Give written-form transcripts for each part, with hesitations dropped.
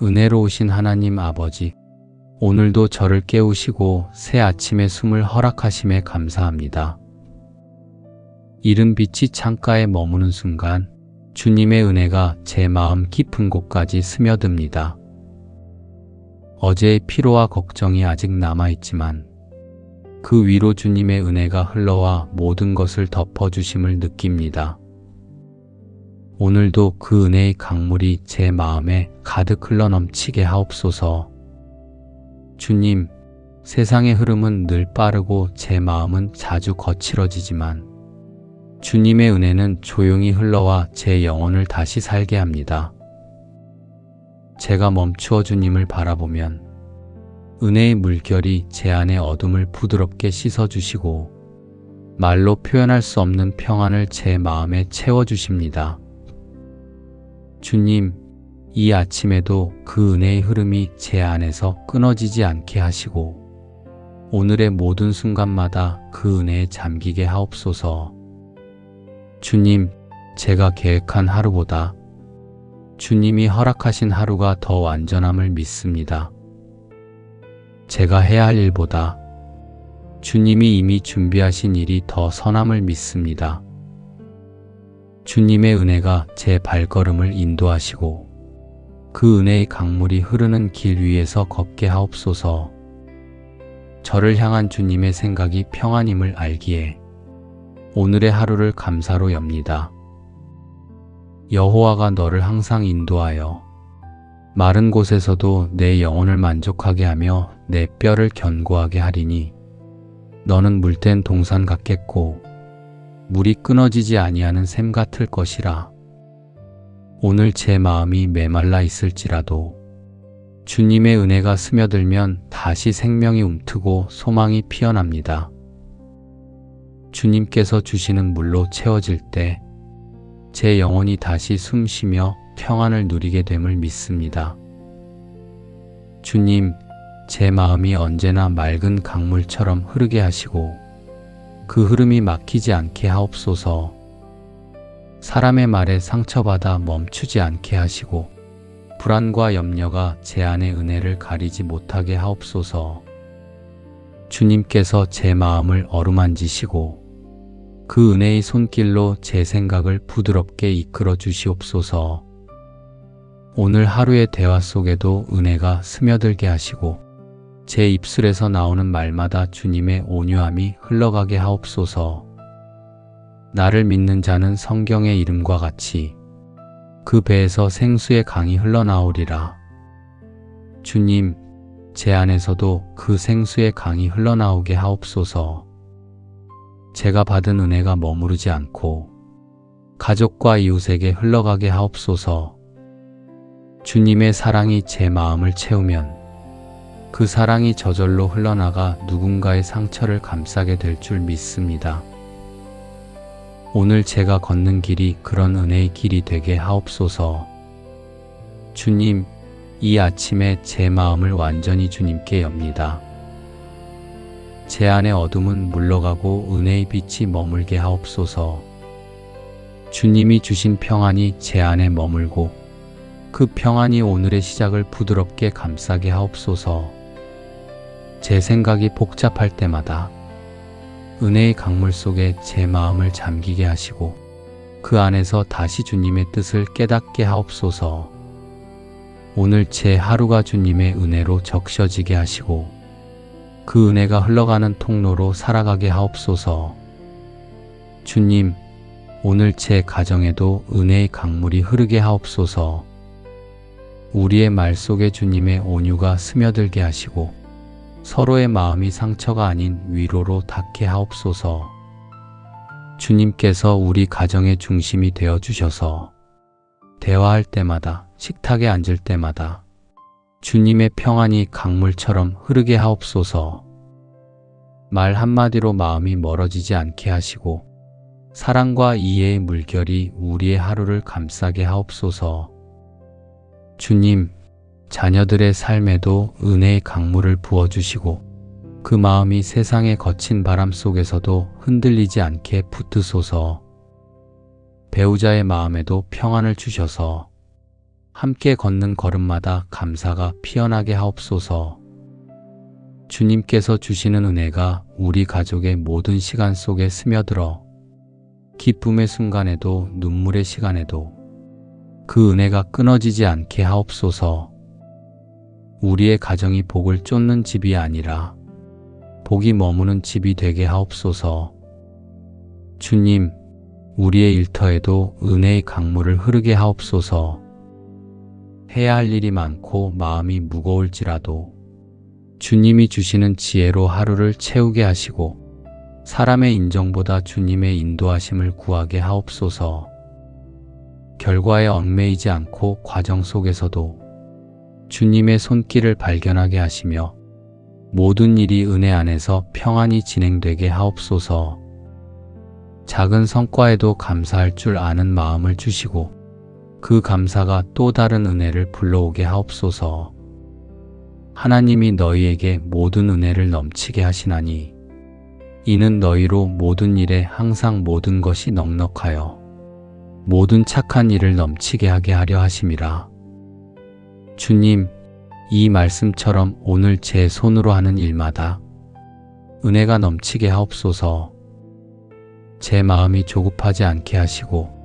은혜로우신 하나님 아버지, 오늘도 저를 깨우시고 새 아침의 숨을 허락하심에 감사합니다. 이른 빛이 창가에 머무는 순간 주님의 은혜가 제 마음 깊은 곳까지 스며듭니다. 어제의 피로와 걱정이 아직 남아있지만 그 위로 주님의 은혜가 흘러와 모든 것을 덮어주심을 느낍니다. 오늘도 그 은혜의 강물이 제 마음에 가득 흘러넘치게 하옵소서. 주님, 세상의 흐름은 늘 빠르고 제 마음은 자주 거칠어지지만 주님의 은혜는 조용히 흘러와 제 영혼을 다시 살게 합니다. 제가 멈추어 주님을 바라보면 은혜의 물결이 제 안의 어둠을 부드럽게 씻어주시고 말로 표현할 수 없는 평안을 제 마음에 채워주십니다. 주님, 이 아침에도 그 은혜의 흐름이 제 안에서 끊어지지 않게 하시고 오늘의 모든 순간마다 그 은혜에 잠기게 하옵소서. 주님, 제가 계획한 하루보다 주님이 허락하신 하루가 더 완전함을 믿습니다. 제가 해야 할 일보다 주님이 이미 준비하신 일이 더 선함을 믿습니다. 주님의 은혜가 제 발걸음을 인도하시고 그 은혜의 강물이 흐르는 길 위에서 걷게 하옵소서. 저를 향한 주님의 생각이 평안임을 알기에 오늘의 하루를 감사로 엽니다. 여호와가 너를 항상 인도하여 마른 곳에서도 내 영혼을 만족하게 하며 내 뼈를 견고하게 하리니 너는 물된 동산 같겠고 물이 끊어지지 아니하는 샘 같을 것이라. 오늘 제 마음이 메말라 있을지라도 주님의 은혜가 스며들면 다시 생명이 움트고 소망이 피어납니다. 주님께서 주시는 물로 채워질 때 제 영혼이 다시 숨쉬며 평안을 누리게 됨을 믿습니다. 주님, 제 마음이 언제나 맑은 강물처럼 흐르게 하시고 그 흐름이 막히지 않게 하옵소서. 사람의 말에 상처받아 멈추지 않게 하시고 불안과 염려가 제 안의 은혜를 가리지 못하게 하옵소서. 주님께서 제 마음을 어루만지시고 그 은혜의 손길로 제 생각을 부드럽게 이끌어 주시옵소서. 오늘 하루의 대화 속에도 은혜가 스며들게 하시고 제 입술에서 나오는 말마다 주님의 온유함이 흘러가게 하옵소서. 나를 믿는 자는 성경의 이름과 같이 그 배에서 생수의 강이 흘러나오리라. 주님, 제 안에서도 그 생수의 강이 흘러나오게 하옵소서. 제가 받은 은혜가 머무르지 않고 가족과 이웃에게 흘러가게 하옵소서. 주님의 사랑이 제 마음을 채우면 그 사랑이 저절로 흘러나가 누군가의 상처를 감싸게 될 줄 믿습니다. 오늘 제가 걷는 길이 그런 은혜의 길이 되게 하옵소서. 주님, 이 아침에 제 마음을 완전히 주님께 엽니다. 제 안의 어둠은 물러가고 은혜의 빛이 머물게 하옵소서. 주님이 주신 평안이 제 안에 머물고 그 평안이 오늘의 시작을 부드럽게 감싸게 하옵소서. 제 생각이 복잡할 때마다 은혜의 강물 속에 제 마음을 잠기게 하시고 그 안에서 다시 주님의 뜻을 깨닫게 하옵소서. 오늘 제 하루가 주님의 은혜로 적셔지게 하시고 그 은혜가 흘러가는 통로로 살아가게 하옵소서. 주님, 오늘 제 가정에도 은혜의 강물이 흐르게 하옵소서. 우리의 말 속에 주님의 온유가 스며들게 하시고 서로의 마음이 상처가 아닌 위로로 닿게 하옵소서. 주님께서 우리 가정의 중심이 되어 주셔서 대화할 때마다, 식탁에 앉을 때마다 주님의 평안이 강물처럼 흐르게 하옵소서. 말 한마디로 마음이 멀어지지 않게 하시고 사랑과 이해의 물결이 우리의 하루를 감싸게 하옵소서. 주님, 자녀들의 삶에도 은혜의 강물을 부어주시고 그 마음이 세상의 거친 바람 속에서도 흔들리지 않게 붙드소서. 배우자의 마음에도 평안을 주셔서 함께 걷는 걸음마다 감사가 피어나게 하옵소서. 주님께서 주시는 은혜가 우리 가족의 모든 시간 속에 스며들어 기쁨의 순간에도 눈물의 시간에도 그 은혜가 끊어지지 않게 하옵소서. 우리의 가정이 복을 쫓는 집이 아니라 복이 머무는 집이 되게 하옵소서. 주님, 우리의 일터에도 은혜의 강물을 흐르게 하옵소서. 해야 할 일이 많고 마음이 무거울지라도 주님이 주시는 지혜로 하루를 채우게 하시고 사람의 인정보다 주님의 인도하심을 구하게 하옵소서. 결과에 얽매이지 않고 과정 속에서도 주님의 손길을 발견하게 하시며 모든 일이 은혜 안에서 평안히 진행되게 하옵소서. 작은 성과에도 감사할 줄 아는 마음을 주시고 그 감사가 또 다른 은혜를 불러오게 하옵소서. 하나님이 너희에게 모든 은혜를 넘치게 하시나니 이는 너희로 모든 일에 항상 모든 것이 넉넉하여 모든 착한 일을 넘치게 하게 하려 하심이라. 주님, 이 말씀처럼 오늘 제 손으로 하는 일마다 은혜가 넘치게 하옵소서. 제 마음이 조급하지 않게 하시고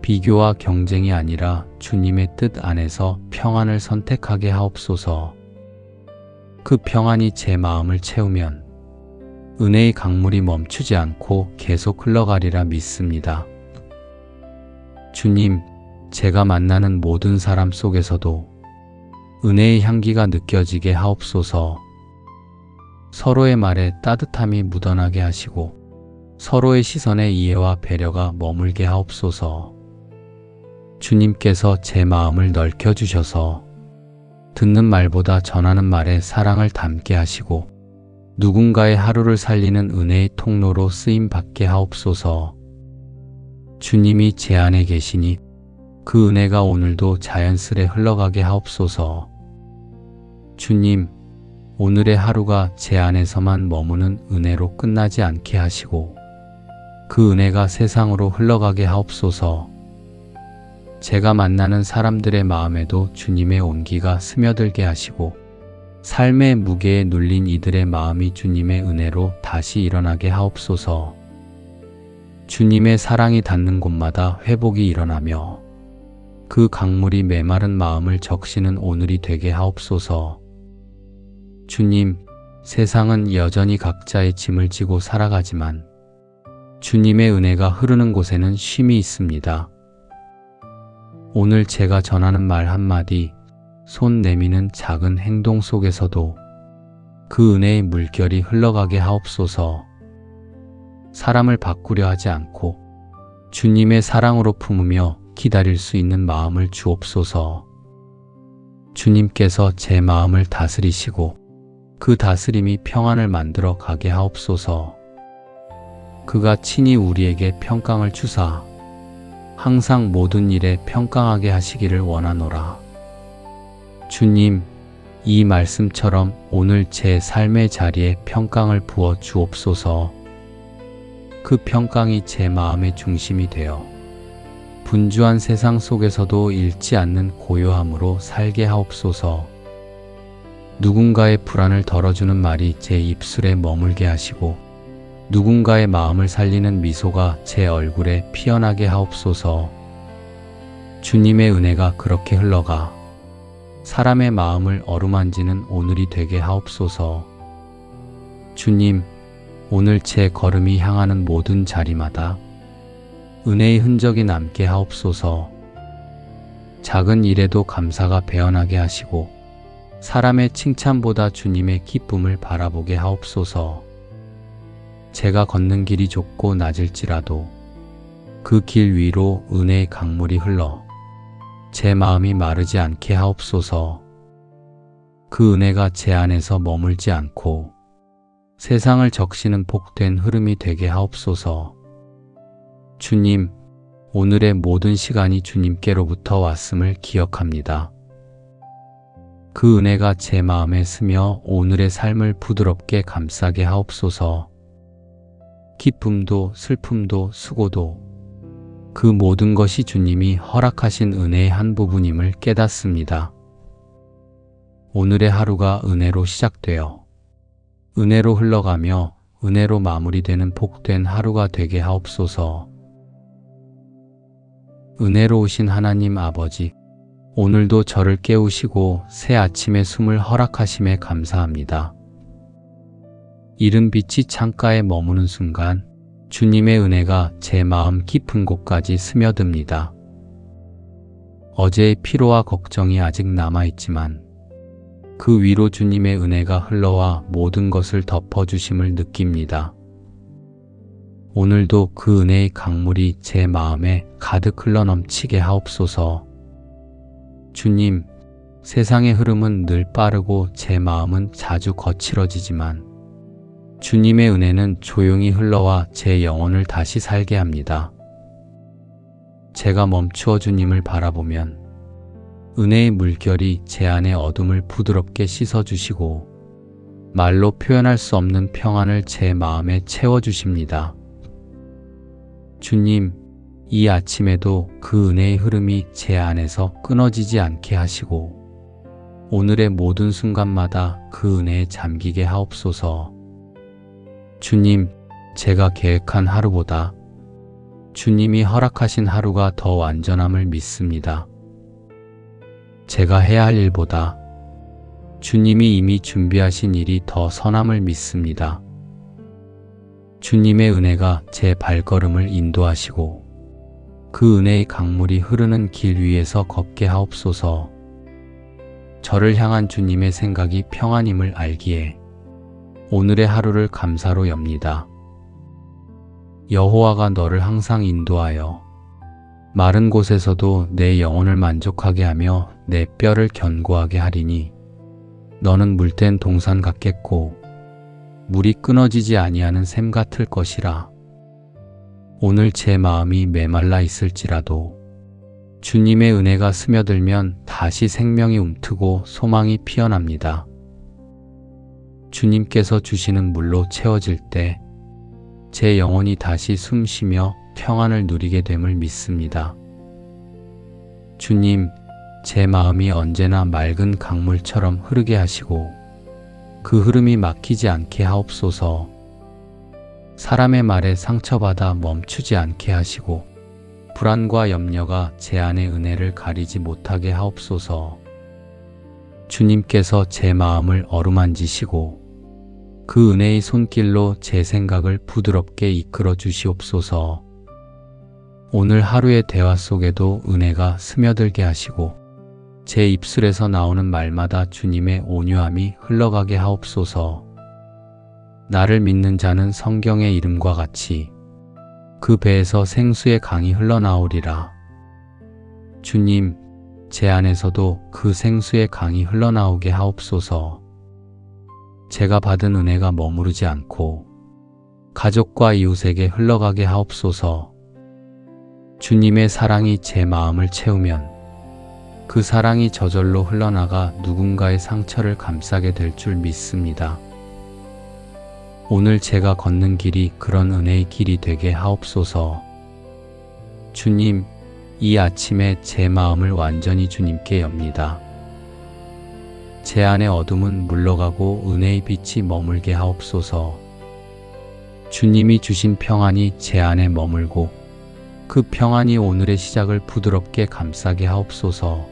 비교와 경쟁이 아니라 주님의 뜻 안에서 평안을 선택하게 하옵소서. 그 평안이 제 마음을 채우면 은혜의 강물이 멈추지 않고 계속 흘러가리라 믿습니다. 주님, 제가 만나는 모든 사람 속에서도 은혜의 향기가 느껴지게 하옵소서. 서로의 말에 따뜻함이 묻어나게 하시고 서로의 시선에 이해와 배려가 머물게 하옵소서. 주님께서 제 마음을 넓혀주셔서 듣는 말보다 전하는 말에 사랑을 담게 하시고 누군가의 하루를 살리는 은혜의 통로로 쓰임받게 하옵소서. 주님이 제 안에 계시니 그 은혜가 오늘도 자연스레 흘러가게 하옵소서. 주님, 오늘의 하루가 제 안에서만 머무는 은혜로 끝나지 않게 하시고 그 은혜가 세상으로 흘러가게 하옵소서. 제가 만나는 사람들의 마음에도 주님의 온기가 스며들게 하시고 삶의 무게에 눌린 이들의 마음이 주님의 은혜로 다시 일어나게 하옵소서. 주님의 사랑이 닿는 곳마다 회복이 일어나며 그 강물이 메마른 마음을 적시는 오늘이 되게 하옵소서. 주님, 세상은 여전히 각자의 짐을 지고 살아가지만 주님의 은혜가 흐르는 곳에는 쉼이 있습니다. 오늘 제가 전하는 말 한마디, 손 내미는 작은 행동 속에서도 그 은혜의 물결이 흘러가게 하옵소서. 사람을 바꾸려 하지 않고 주님의 사랑으로 품으며 기다릴 수 있는 마음을 주옵소서. 주님께서 제 마음을 다스리시고 그 다스림이 평안을 만들어 가게 하옵소서. 그가 친히 우리에게 평강을 주사 항상 모든 일에 평강하게 하시기를 원하노라. 주님, 이 말씀처럼 오늘 제 삶의 자리에 평강을 부어 주옵소서. 그 평강이 제 마음의 중심이 되어 분주한 세상 속에서도 잃지 않는 고요함으로 살게 하옵소서. 누군가의 불안을 덜어주는 말이 제 입술에 머물게 하시고 누군가의 마음을 살리는 미소가 제 얼굴에 피어나게 하옵소서. 주님의 은혜가 그렇게 흘러가 사람의 마음을 어루만지는 오늘이 되게 하옵소서. 주님, 오늘 제 걸음이 향하는 모든 자리마다 은혜의 흔적이 남게 하옵소서. 작은 일에도 감사가 배어나게 하시고 사람의 칭찬보다 주님의 기쁨을 바라보게 하옵소서. 제가 걷는 길이 좁고 낮을지라도 그 길 위로 은혜의 강물이 흘러 제 마음이 마르지 않게 하옵소서. 그 은혜가 제 안에서 머물지 않고 세상을 적시는 복된 흐름이 되게 하옵소서. 주님, 오늘의 모든 시간이 주님께로부터 왔음을 기억합니다. 그 은혜가 제 마음에 스며 오늘의 삶을 부드럽게 감싸게 하옵소서. 기쁨도 슬픔도 수고도 그 모든 것이 주님이 허락하신 은혜의 한 부분임을 깨닫습니다. 오늘의 하루가 은혜로 시작되어 은혜로 흘러가며 은혜로 마무리되는 복된 하루가 되게 하옵소서. 은혜로우신 하나님 아버지, 오늘도 저를 깨우시고 새 아침의 숨을 허락하심에 감사합니다. 이른 빛이 창가에 머무는 순간 주님의 은혜가 제 마음 깊은 곳까지 스며듭니다. 어제의 피로와 걱정이 아직 남아있지만 그 위로 주님의 은혜가 흘러와 모든 것을 덮어주심을 느낍니다. 오늘도 그 은혜의 강물이 제 마음에 가득 흘러넘치게 하옵소서. 주님, 세상의 흐름은 늘 빠르고 제 마음은 자주 거칠어지지만 주님의 은혜는 조용히 흘러와 제 영혼을 다시 살게 합니다. 제가 멈추어 주님을 바라보면 은혜의 물결이 제 안의 어둠을 부드럽게 씻어주시고 말로 표현할 수 없는 평안을 제 마음에 채워주십니다. 주님, 이 아침에도 그 은혜의 흐름이 제 안에서 끊어지지 않게 하시고 오늘의 모든 순간마다 그 은혜에 잠기게 하옵소서. 주님, 제가 계획한 하루보다 주님이 허락하신 하루가 더 완전함을 믿습니다. 제가 해야 할 일보다 주님이 이미 준비하신 일이 더 선함을 믿습니다. 주님의 은혜가 제 발걸음을 인도하시고 그 은혜의 강물이 흐르는 길 위에서 걷게 하옵소서. 저를 향한 주님의 생각이 평안임을 알기에 오늘의 하루를 감사로 엽니다. 여호와가 너를 항상 인도하여 마른 곳에서도 내 영혼을 만족하게 하며 내 뼈를 견고하게 하리니 너는 물된 동산 같겠고 물이 끊어지지 아니하는 샘 같을 것이라. 오늘 제 마음이 메말라 있을지라도 주님의 은혜가 스며들면 다시 생명이 움트고 소망이 피어납니다. 주님께서 주시는 물로 채워질 때 제 영혼이 다시 숨쉬며 평안을 누리게 됨을 믿습니다. 주님, 제 마음이 언제나 맑은 강물처럼 흐르게 하시고 그 흐름이 막히지 않게 하옵소서. 사람의 말에 상처받아 멈추지 않게 하시고 불안과 염려가 제 안의 은혜를 가리지 못하게 하옵소서. 주님께서 제 마음을 어루만지시고 그 은혜의 손길로 제 생각을 부드럽게 이끌어 주시옵소서. 오늘 하루의 대화 속에도 은혜가 스며들게 하시고 제 입술에서 나오는 말마다 주님의 온유함이 흘러가게 하옵소서. 나를 믿는 자는 성경의 이름과 같이 그 배에서 생수의 강이 흘러나오리라. 주님, 제 안에서도 그 생수의 강이 흘러나오게 하옵소서. 제가 받은 은혜가 머무르지 않고 가족과 이웃에게 흘러가게 하옵소서. 주님의 사랑이 제 마음을 채우면 그 사랑이 저절로 흘러나가 누군가의 상처를 감싸게 될 줄 믿습니다. 오늘 제가 걷는 길이 그런 은혜의 길이 되게 하옵소서. 주님, 이 아침에 제 마음을 완전히 주님께 엽니다. 제 안의 어둠은 물러가고 은혜의 빛이 머물게 하옵소서. 주님이 주신 평안이 제 안에 머물고 그 평안이 오늘의 시작을 부드럽게 감싸게 하옵소서.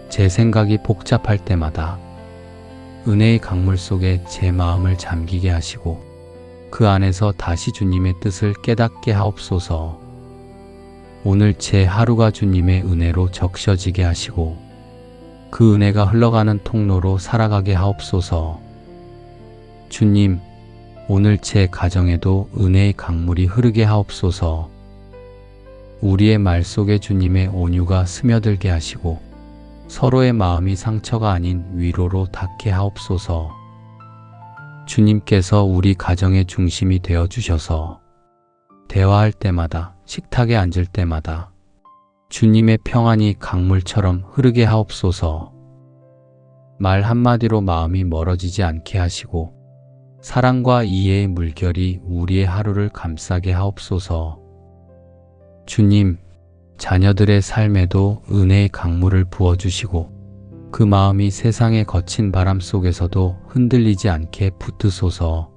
제 생각이 복잡할 때마다 은혜의 강물 속에 제 마음을 잠기게 하시고 그 안에서 다시 주님의 뜻을 깨닫게 하옵소서. 오늘 제 하루가 주님의 은혜로 적셔지게 하시고 그 은혜가 흘러가는 통로로 살아가게 하옵소서. 주님, 오늘 제 가정에도 은혜의 강물이 흐르게 하옵소서. 우리의 말 속에 주님의 온유가 스며들게 하시고 서로의 마음이 상처가 아닌 위로로 닿게 하옵소서. 주님께서 우리 가정의 중심이 되어 주셔서 대화할 때마다, 식탁에 앉을 때마다 주님의 평안이 강물처럼 흐르게 하옵소서. 말 한마디로 마음이 멀어지지 않게 하시고 사랑과 이해의 물결이 우리의 하루를 감싸게 하옵소서. 주님, 자녀들의 삶에도 은혜의 강물을 부어주시고 그 마음이 세상의 거친 바람 속에서도 흔들리지 않게 붙드소서.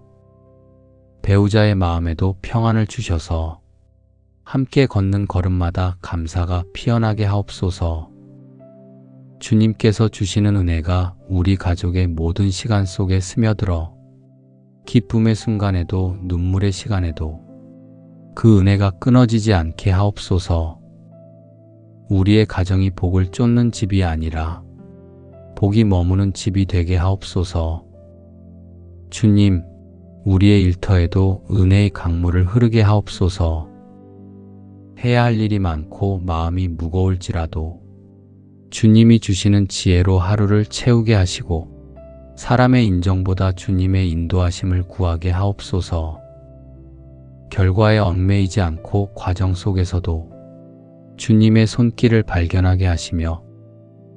배우자의 마음에도 평안을 주셔서 함께 걷는 걸음마다 감사가 피어나게 하옵소서. 주님께서 주시는 은혜가 우리 가족의 모든 시간 속에 스며들어 기쁨의 순간에도 눈물의 시간에도 그 은혜가 끊어지지 않게 하옵소서. 우리의 가정이 복을 쫓는 집이 아니라 복이 머무는 집이 되게 하옵소서. 주님, 우리의 일터에도 은혜의 강물을 흐르게 하옵소서. 해야 할 일이 많고 마음이 무거울지라도 주님이 주시는 지혜로 하루를 채우게 하시고 사람의 인정보다 주님의 인도하심을 구하게 하옵소서. 결과에 얽매이지 않고 과정 속에서도 주님의 손길을 발견하게 하시며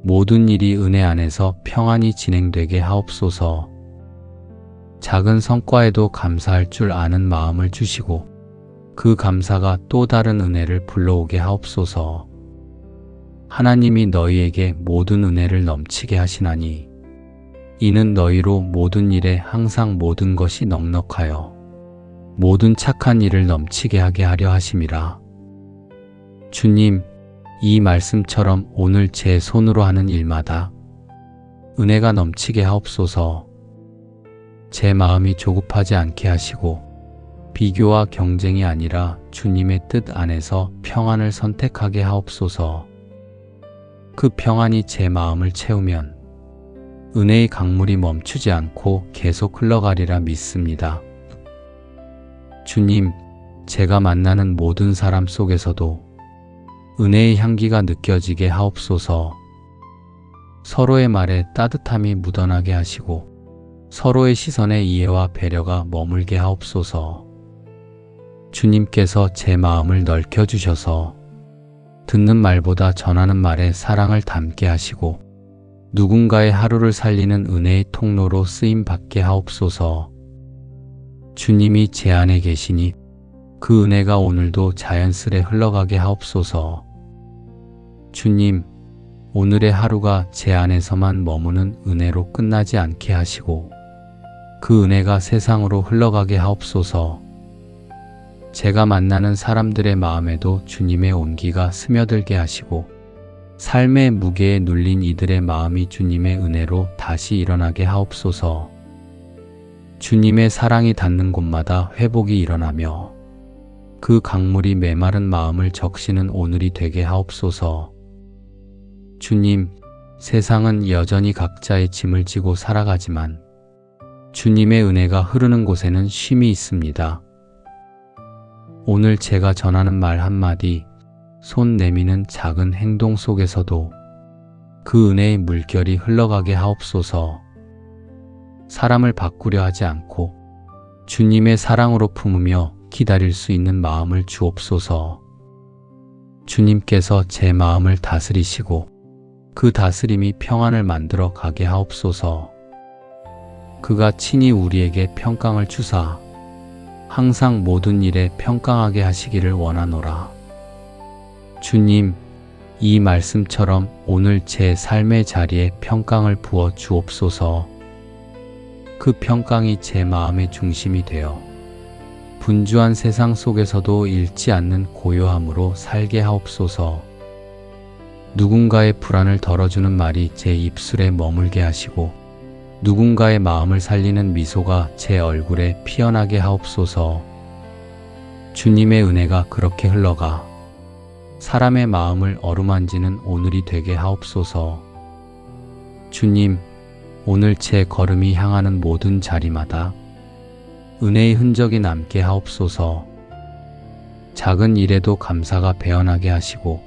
모든 일이 은혜 안에서 평안히 진행되게 하옵소서. 작은 성과에도 감사할 줄 아는 마음을 주시고 그 감사가 또 다른 은혜를 불러오게 하옵소서. 하나님이 너희에게 모든 은혜를 넘치게 하시나니 이는 너희로 모든 일에 항상 모든 것이 넉넉하여 모든 착한 일을 넘치게 하게 하려 하심이라. 주님, 이 말씀처럼 오늘 제 손으로 하는 일마다 은혜가 넘치게 하옵소서. 제 마음이 조급하지 않게 하시고 비교와 경쟁이 아니라 주님의 뜻 안에서 평안을 선택하게 하옵소서. 그 평안이 제 마음을 채우면 은혜의 강물이 멈추지 않고 계속 흘러가리라 믿습니다. 주님, 제가 만나는 모든 사람 속에서도 은혜의 향기가 느껴지게 하옵소서. 서로의 말에 따뜻함이 묻어나게 하시고 서로의 시선에 이해와 배려가 머물게 하옵소서. 주님께서 제 마음을 넓혀주셔서 듣는 말보다 전하는 말에 사랑을 담게 하시고 누군가의 하루를 살리는 은혜의 통로로 쓰임받게 하옵소서. 주님이 제 안에 계시니 그 은혜가 오늘도 자연스레 흘러가게 하옵소서. 주님, 오늘의 하루가 제 안에서만 머무는 은혜로 끝나지 않게 하시고 그 은혜가 세상으로 흘러가게 하옵소서. 제가 만나는 사람들의 마음에도 주님의 온기가 스며들게 하시고 삶의 무게에 눌린 이들의 마음이 주님의 은혜로 다시 일어나게 하옵소서. 주님의 사랑이 닿는 곳마다 회복이 일어나며 그 강물이 메마른 마음을 적시는 오늘이 되게 하옵소서. 주님, 세상은 여전히 각자의 짐을 지고 살아가지만 주님의 은혜가 흐르는 곳에는 쉼이 있습니다. 오늘 제가 전하는 말 한마디, 손 내미는 작은 행동 속에서도 그 은혜의 물결이 흘러가게 하옵소서. 사람을 바꾸려 하지 않고 주님의 사랑으로 품으며 기다릴 수 있는 마음을 주옵소서. 주님께서 제 마음을 다스리시고 그 다스림이 평안을 만들어 가게 하옵소서. 그가 친히 우리에게 평강을 주사 항상 모든 일에 평강하게 하시기를 원하노라. 주님, 이 말씀처럼 오늘 제 삶의 자리에 평강을 부어 주옵소서. 그 평강이 제 마음의 중심이 되어 분주한 세상 속에서도 잃지 않는 고요함으로 살게 하옵소서. 누군가의 불안을 덜어주는 말이 제 입술에 머물게 하시고 누군가의 마음을 살리는 미소가 제 얼굴에 피어나게 하옵소서. 주님의 은혜가 그렇게 흘러가 사람의 마음을 어루만지는 오늘이 되게 하옵소서. 주님, 오늘 제 걸음이 향하는 모든 자리마다 은혜의 흔적이 남게 하옵소서. 작은 일에도 감사가 배어나게 하시고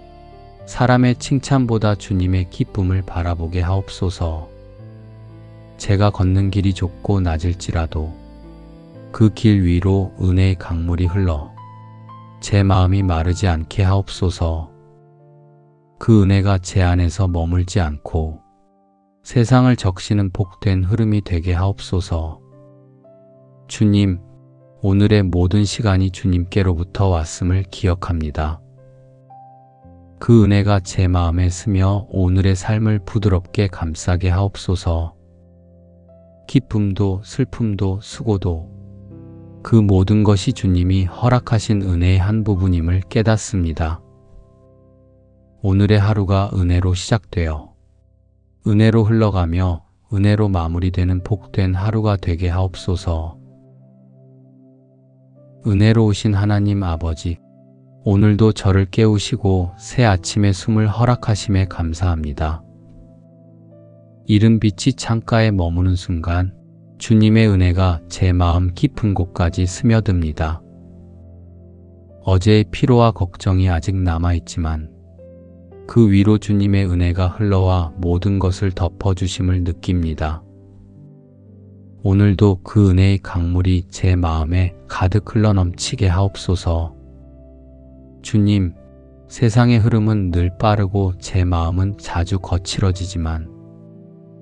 사람의 칭찬보다 주님의 기쁨을 바라보게 하옵소서. 제가 걷는 길이 좁고 낮을지라도 그 길 위로 은혜의 강물이 흘러 제 마음이 마르지 않게 하옵소서. 그 은혜가 제 안에서 머물지 않고 세상을 적시는 복된 흐름이 되게 하옵소서. 주님, 오늘의 모든 시간이 주님께로부터 왔음을 기억합니다. 그 은혜가 제 마음에 스며 오늘의 삶을 부드럽게 감싸게 하옵소서. 기쁨도 슬픔도 수고도 그 모든 것이 주님이 허락하신 은혜의 한 부분임을 깨닫습니다. 오늘의 하루가 은혜로 시작되어 은혜로 흘러가며 은혜로 마무리되는 복된 하루가 되게 하옵소서. 은혜로우신 하나님 아버지, 오늘도 저를 깨우시고 새 아침의 숨을 허락하심에 감사합니다. 이른 빛이 창가에 머무는 순간 주님의 은혜가 제 마음 깊은 곳까지 스며듭니다. 어제의 피로와 걱정이 아직 남아있지만 그 위로 주님의 은혜가 흘러와 모든 것을 덮어주심을 느낍니다. 오늘도 그 은혜의 강물이 제 마음에 가득 흘러넘치게 하옵소서. 주님, 세상의 흐름은 늘 빠르고 제 마음은 자주 거칠어지지만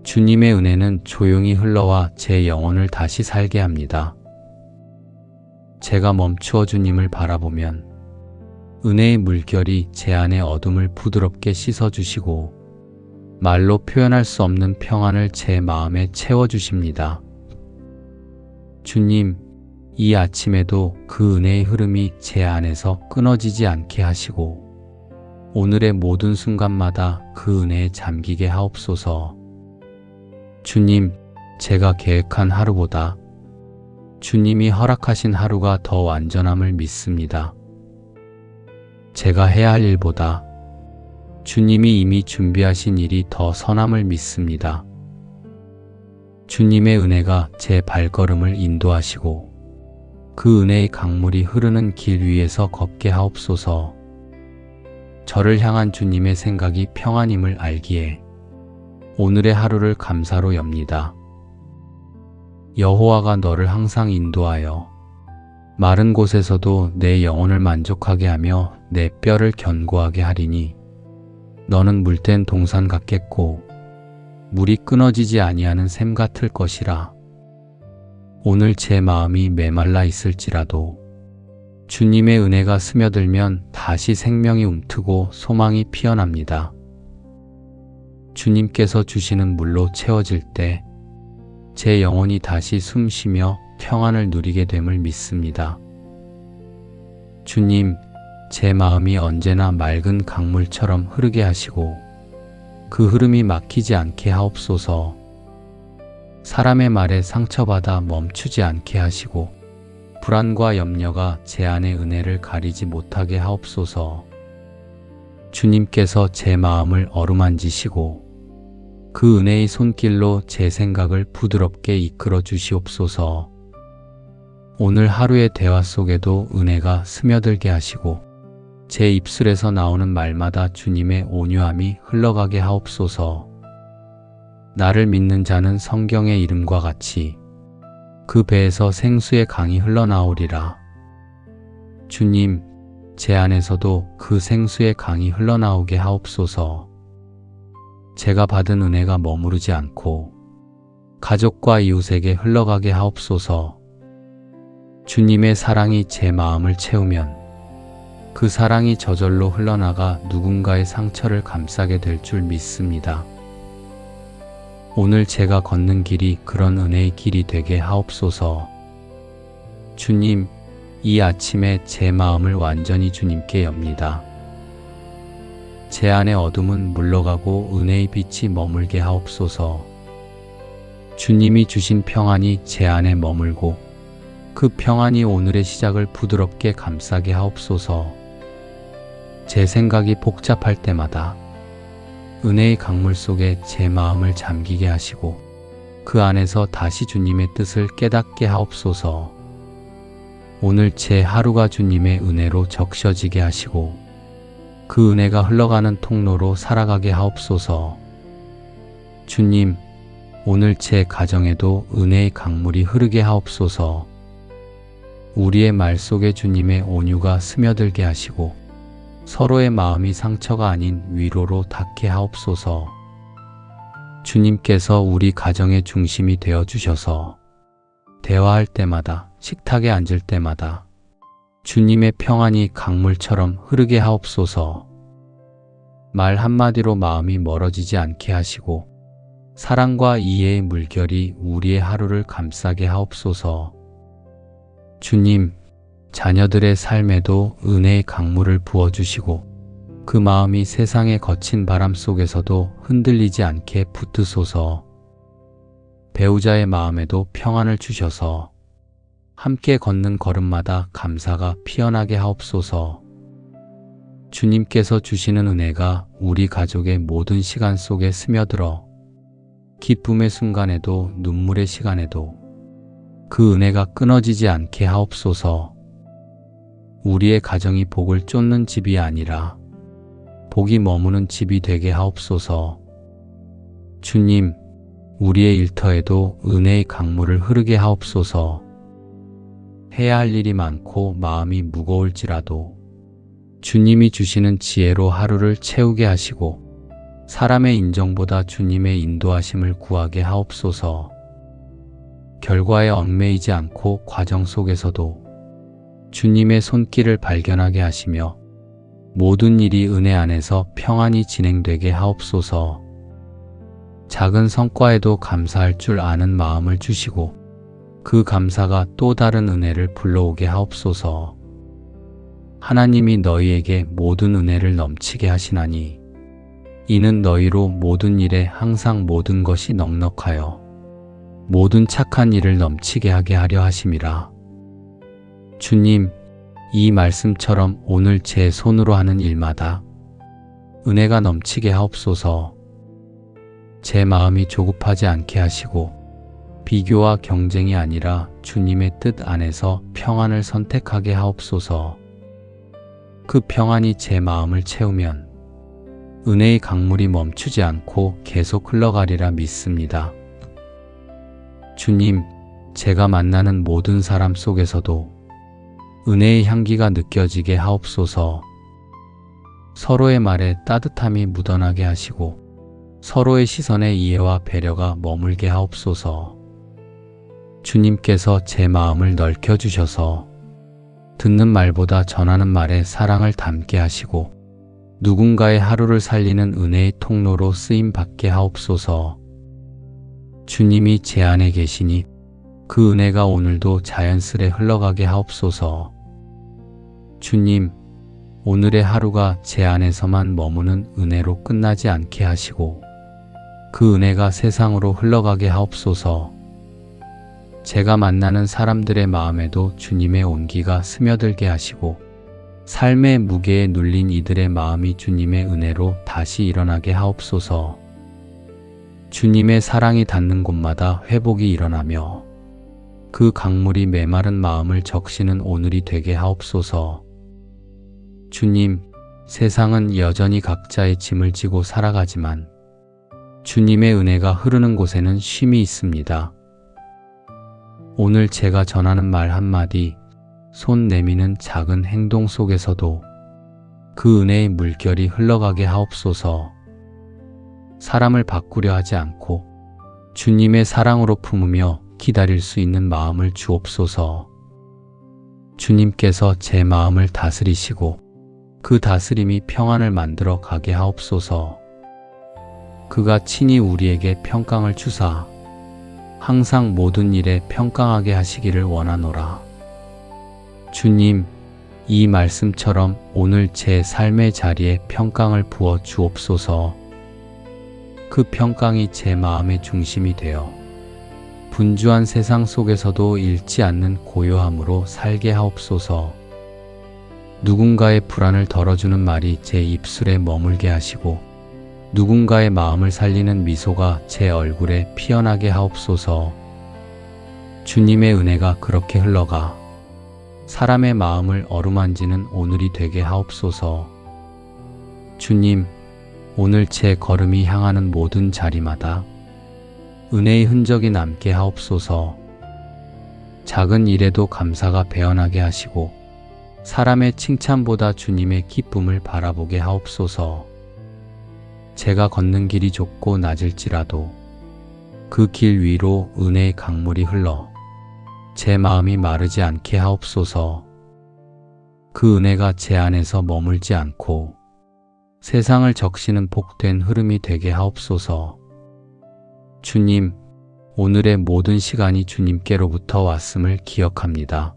주님의 은혜는 조용히 흘러와 제 영혼을 다시 살게 합니다. 제가 멈추어 주님을 바라보면 은혜의 물결이 제 안의 어둠을 부드럽게 씻어주시고 말로 표현할 수 없는 평안을 제 마음에 채워주십니다. 주님, 이 아침에도 그 은혜의 흐름이 제 안에서 끊어지지 않게 하시고 오늘의 모든 순간마다 그 은혜에 잠기게 하옵소서. 주님, 제가 계획한 하루보다 주님이 허락하신 하루가 더 완전함을 믿습니다. 제가 해야 할 일보다 주님이 이미 준비하신 일이 더 선함을 믿습니다. 주님의 은혜가 제 발걸음을 인도하시고 그 은혜의 강물이 흐르는 길 위에서 걷게 하옵소서. 저를 향한 주님의 생각이 평안임을 알기에 오늘의 하루를 감사로 엽니다. 여호와가 너를 항상 인도하여 마른 곳에서도 내 영혼을 만족하게 하며 내 뼈를 견고하게 하리니 너는 물된 동산 같겠고 물이 끊어지지 아니하는 샘 같을 것이라. 오늘 제 마음이 메말라 있을지라도 주님의 은혜가 스며들면 다시 생명이 움트고 소망이 피어납니다. 주님께서 주시는 물로 채워질 때 제 영혼이 다시 숨쉬며 평안을 누리게 됨을 믿습니다. 주님, 제 마음이 언제나 맑은 강물처럼 흐르게 하시고 그 흐름이 막히지 않게 하옵소서. 사람의 말에 상처받아 멈추지 않게 하시고 불안과 염려가 제 안의 은혜를 가리지 못하게 하옵소서. 주님께서 제 마음을 어루만지시고 그 은혜의 손길로 제 생각을 부드럽게 이끌어 주시옵소서. 오늘 하루의 대화 속에도 은혜가 스며들게 하시고 제 입술에서 나오는 말마다 주님의 온유함이 흘러가게 하옵소서. 나를 믿는 자는 성경의 이름과 같이 그 배에서 생수의 강이 흘러나오리라. 주님, 제 안에서도 그 생수의 강이 흘러나오게 하옵소서. 제가 받은 은혜가 머무르지 않고 가족과 이웃에게 흘러가게 하옵소서. 주님의 사랑이 제 마음을 채우면 그 사랑이 저절로 흘러나가 누군가의 상처를 감싸게 될 줄 믿습니다. 오늘 제가 걷는 길이 그런 은혜의 길이 되게 하옵소서. 주님, 이 아침에 제 마음을 완전히 주님께 엽니다. 제 안의 어둠은 물러가고 은혜의 빛이 머물게 하옵소서. 주님이 주신 평안이 제 안에 머물고 그 평안이 오늘의 시작을 부드럽게 감싸게 하옵소서. 제 생각이 복잡할 때마다 은혜의 강물 속에 제 마음을 잠기게 하시고 그 안에서 다시 주님의 뜻을 깨닫게 하옵소서. 오늘 제 하루가 주님의 은혜로 적셔지게 하시고 그 은혜가 흘러가는 통로로 살아가게 하옵소서. 주님, 오늘 제 가정에도 은혜의 강물이 흐르게 하옵소서. 우리의 말 속에 주님의 온유가 스며들게 하시고 서로의 마음이 상처가 아닌 위로로 닿게 하옵소서. 주님께서 우리 가정의 중심이 되어 주셔서 대화할 때마다, 식탁에 앉을 때마다 주님의 평안이 강물처럼 흐르게 하옵소서. 말 한마디로 마음이 멀어지지 않게 하시고 사랑과 이해의 물결이 우리의 하루를 감싸게 하옵소서. 주님, 자녀들의 삶에도 은혜의 강물을 부어주시고 그 마음이 세상의 거친 바람 속에서도 흔들리지 않게 붙드소서. 배우자의 마음에도 평안을 주셔서 함께 걷는 걸음마다 감사가 피어나게 하옵소서. 주님께서 주시는 은혜가 우리 가족의 모든 시간 속에 스며들어 기쁨의 순간에도 눈물의 시간에도 그 은혜가 끊어지지 않게 하옵소서. 우리의 가정이 복을 쫓는 집이 아니라 복이 머무는 집이 되게 하옵소서. 주님, 우리의 일터에도 은혜의 강물을 흐르게 하옵소서. 해야 할 일이 많고 마음이 무거울지라도 주님이 주시는 지혜로 하루를 채우게 하시고 사람의 인정보다 주님의 인도하심을 구하게 하옵소서. 결과에 얽매이지 않고 과정 속에서도 주님의 손길을 발견하게 하시며 모든 일이 은혜 안에서 평안히 진행되게 하옵소서. 작은 성과에도 감사할 줄 아는 마음을 주시고 그 감사가 또 다른 은혜를 불러오게 하옵소서. 하나님이 너희에게 모든 은혜를 넘치게 하시나니 이는 너희로 모든 일에 항상 모든 것이 넉넉하여 모든 착한 일을 넘치게 하게 하려 하심이라. 주님, 이 말씀처럼 오늘 제 손으로 하는 일마다 은혜가 넘치게 하옵소서. 제 마음이 조급하지 않게 하시고 비교와 경쟁이 아니라 주님의 뜻 안에서 평안을 선택하게 하옵소서. 그 평안이 제 마음을 채우면 은혜의 강물이 멈추지 않고 계속 흘러가리라 믿습니다. 주님, 제가 만나는 모든 사람 속에서도 은혜의 향기가 느껴지게 하옵소서. 서로의 말에 따뜻함이 묻어나게 하시고 서로의 시선에 이해와 배려가 머물게 하옵소서. 주님께서 제 마음을 넓혀주셔서 듣는 말보다 전하는 말에 사랑을 담게 하시고 누군가의 하루를 살리는 은혜의 통로로 쓰임받게 하옵소서. 주님이 제 안에 계시니 그 은혜가 오늘도 자연스레 흘러가게 하옵소서. 주님, 오늘의 하루가 제 안에서만 머무는 은혜로 끝나지 않게 하시고 그 은혜가 세상으로 흘러가게 하옵소서. 제가 만나는 사람들의 마음에도 주님의 온기가 스며들게 하시고 삶의 무게에 눌린 이들의 마음이 주님의 은혜로 다시 일어나게 하옵소서. 주님의 사랑이 닿는 곳마다 회복이 일어나며 그 강물이 메마른 마음을 적시는 오늘이 되게 하옵소서. 주님, 세상은 여전히 각자의 짐을 지고 살아가지만 주님의 은혜가 흐르는 곳에는 쉼이 있습니다. 오늘 제가 전하는 말 한마디, 손 내미는 작은 행동 속에서도 그 은혜의 물결이 흘러가게 하옵소서. 사람을 바꾸려 하지 않고 주님의 사랑으로 품으며 기다릴 수 있는 마음을 주옵소서. 주님께서 제 마음을 다스리시고 그 다스림이 평안을 만들어 가게 하옵소서. 그가 친히 우리에게 평강을 주사 항상 모든 일에 평강하게 하시기를 원하노라. 주님, 이 말씀처럼 오늘 제 삶의 자리에 평강을 부어 주옵소서. 그 평강이 제 마음의 중심이 되어 분주한 세상 속에서도 잃지 않는 고요함으로 살게 하옵소서. 누군가의 불안을 덜어주는 말이 제 입술에 머물게 하시고 누군가의 마음을 살리는 미소가 제 얼굴에 피어나게 하옵소서. 주님의 은혜가 그렇게 흘러가 사람의 마음을 어루만지는 오늘이 되게 하옵소서. 주님, 오늘 제 걸음이 향하는 모든 자리마다 은혜의 흔적이 남게 하옵소서. 작은 일에도 감사가 배어나게 하시고 사람의 칭찬보다 주님의 기쁨을 바라보게 하옵소서. 제가 걷는 길이 좁고 낮을지라도 그 길 위로 은혜의 강물이 흘러 제 마음이 마르지 않게 하옵소서. 그 은혜가 제 안에서 머물지 않고 세상을 적시는 복된 흐름이 되게 하옵소서. 주님, 오늘의 모든 시간이 주님께로부터 왔음을 기억합니다.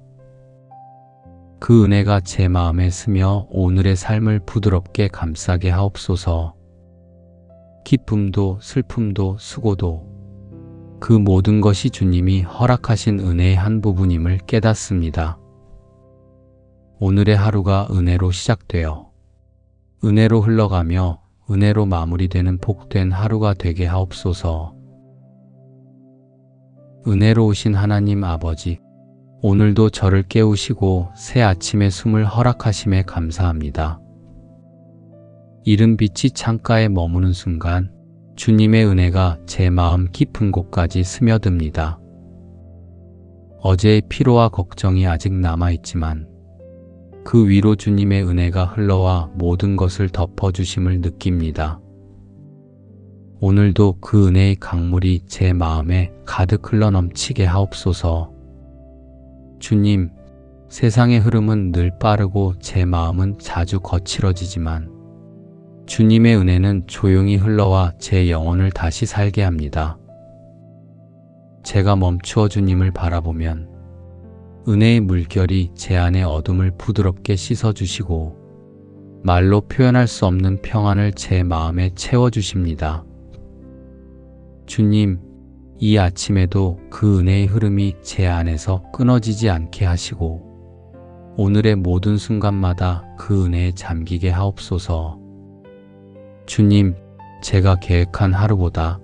그 은혜가 제 마음에 스며 오늘의 삶을 부드럽게 감싸게 하옵소서. 기쁨도 슬픔도 수고도 그 모든 것이 주님이 허락하신 은혜의 한 부분임을 깨닫습니다. 오늘의 하루가 은혜로 시작되어 은혜로 흘러가며 은혜로 마무리되는 복된 하루가 되게 하옵소서. 은혜로우신 하나님 아버지, 오늘도 저를 깨우시고 새 아침의 숨을 허락하심에 감사합니다. 이른 빛이 창가에 머무는 순간 주님의 은혜가 제 마음 깊은 곳까지 스며듭니다. 어제의 피로와 걱정이 아직 남아있지만 그 위로 주님의 은혜가 흘러와 모든 것을 덮어주심을 느낍니다. 오늘도 그 은혜의 강물이 제 마음에 가득 흘러넘치게 하옵소서. 주님, 세상의 흐름은 늘 빠르고 제 마음은 자주 거칠어지지만 주님의 은혜는 조용히 흘러와 제 영혼을 다시 살게 합니다. 제가 멈추어 주님을 바라보면 은혜의 물결이 제 안의 어둠을 부드럽게 씻어주시고 말로 표현할 수 없는 평안을 제 마음에 채워주십니다. 주님, 이 아침에도 그 은혜의 흐름이 제 안에서 끊어지지 않게 하시고 오늘의 모든 순간마다 그 은혜에 잠기게 하옵소서. 주님, 제가 계획한 하루보다